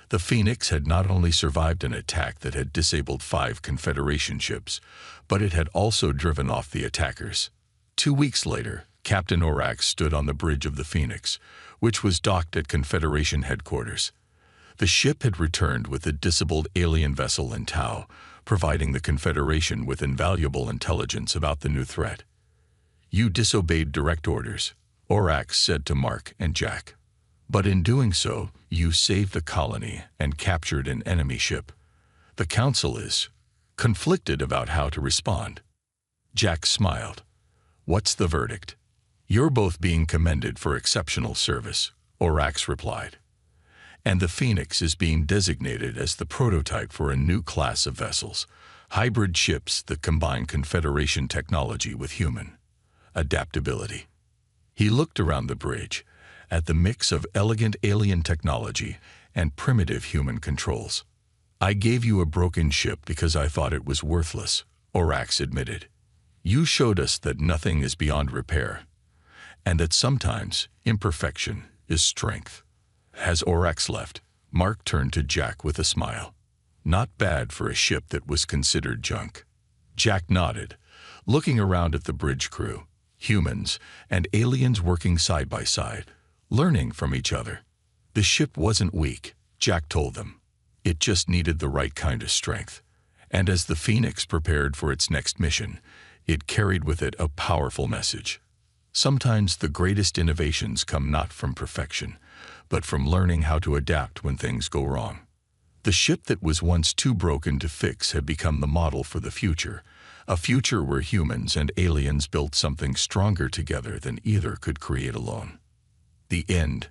Speaker 1: The Phoenix had not only survived an attack that had disabled 5 Confederation ships, but it had also driven off the attackers. 2 weeks later, Captain Orax stood on the bridge of the Phoenix, which was docked at Confederation headquarters. The ship had returned with a disabled alien vessel in tow, providing the Confederation with invaluable intelligence about the new threat. "You disobeyed direct orders," Orax said to Mark and Jack. "But in doing so, you saved the colony and captured an enemy ship. The Council is conflicted about how to respond." Jack smiled. "What's the verdict?" "You're both being commended for exceptional service," Orax replied. "And the Phoenix is being designated as the prototype for a new class of vessels, hybrid ships that combine Confederation technology with human adaptability." He looked around the bridge, at the mix of elegant alien technology and primitive human controls. "I gave you a broken ship because I thought it was worthless," Orax admitted. "You showed us that nothing is beyond repair, and that sometimes imperfection is strength." As Orax left, Mark turned to Jack with a smile. "Not bad for a ship that was considered junk." Jack nodded, looking around at the bridge crew, humans and aliens working side by side, learning from each other. The ship wasn't weak, Jack told them. It just needed the right kind of strength. And as the Phoenix prepared for its next mission, it carried with it a powerful message. Sometimes the greatest innovations come not from perfection, but from learning how to adapt when things go wrong. The ship that was once too broken to fix had become the model for the future, a future where humans and aliens built something stronger together than either could create alone. The end.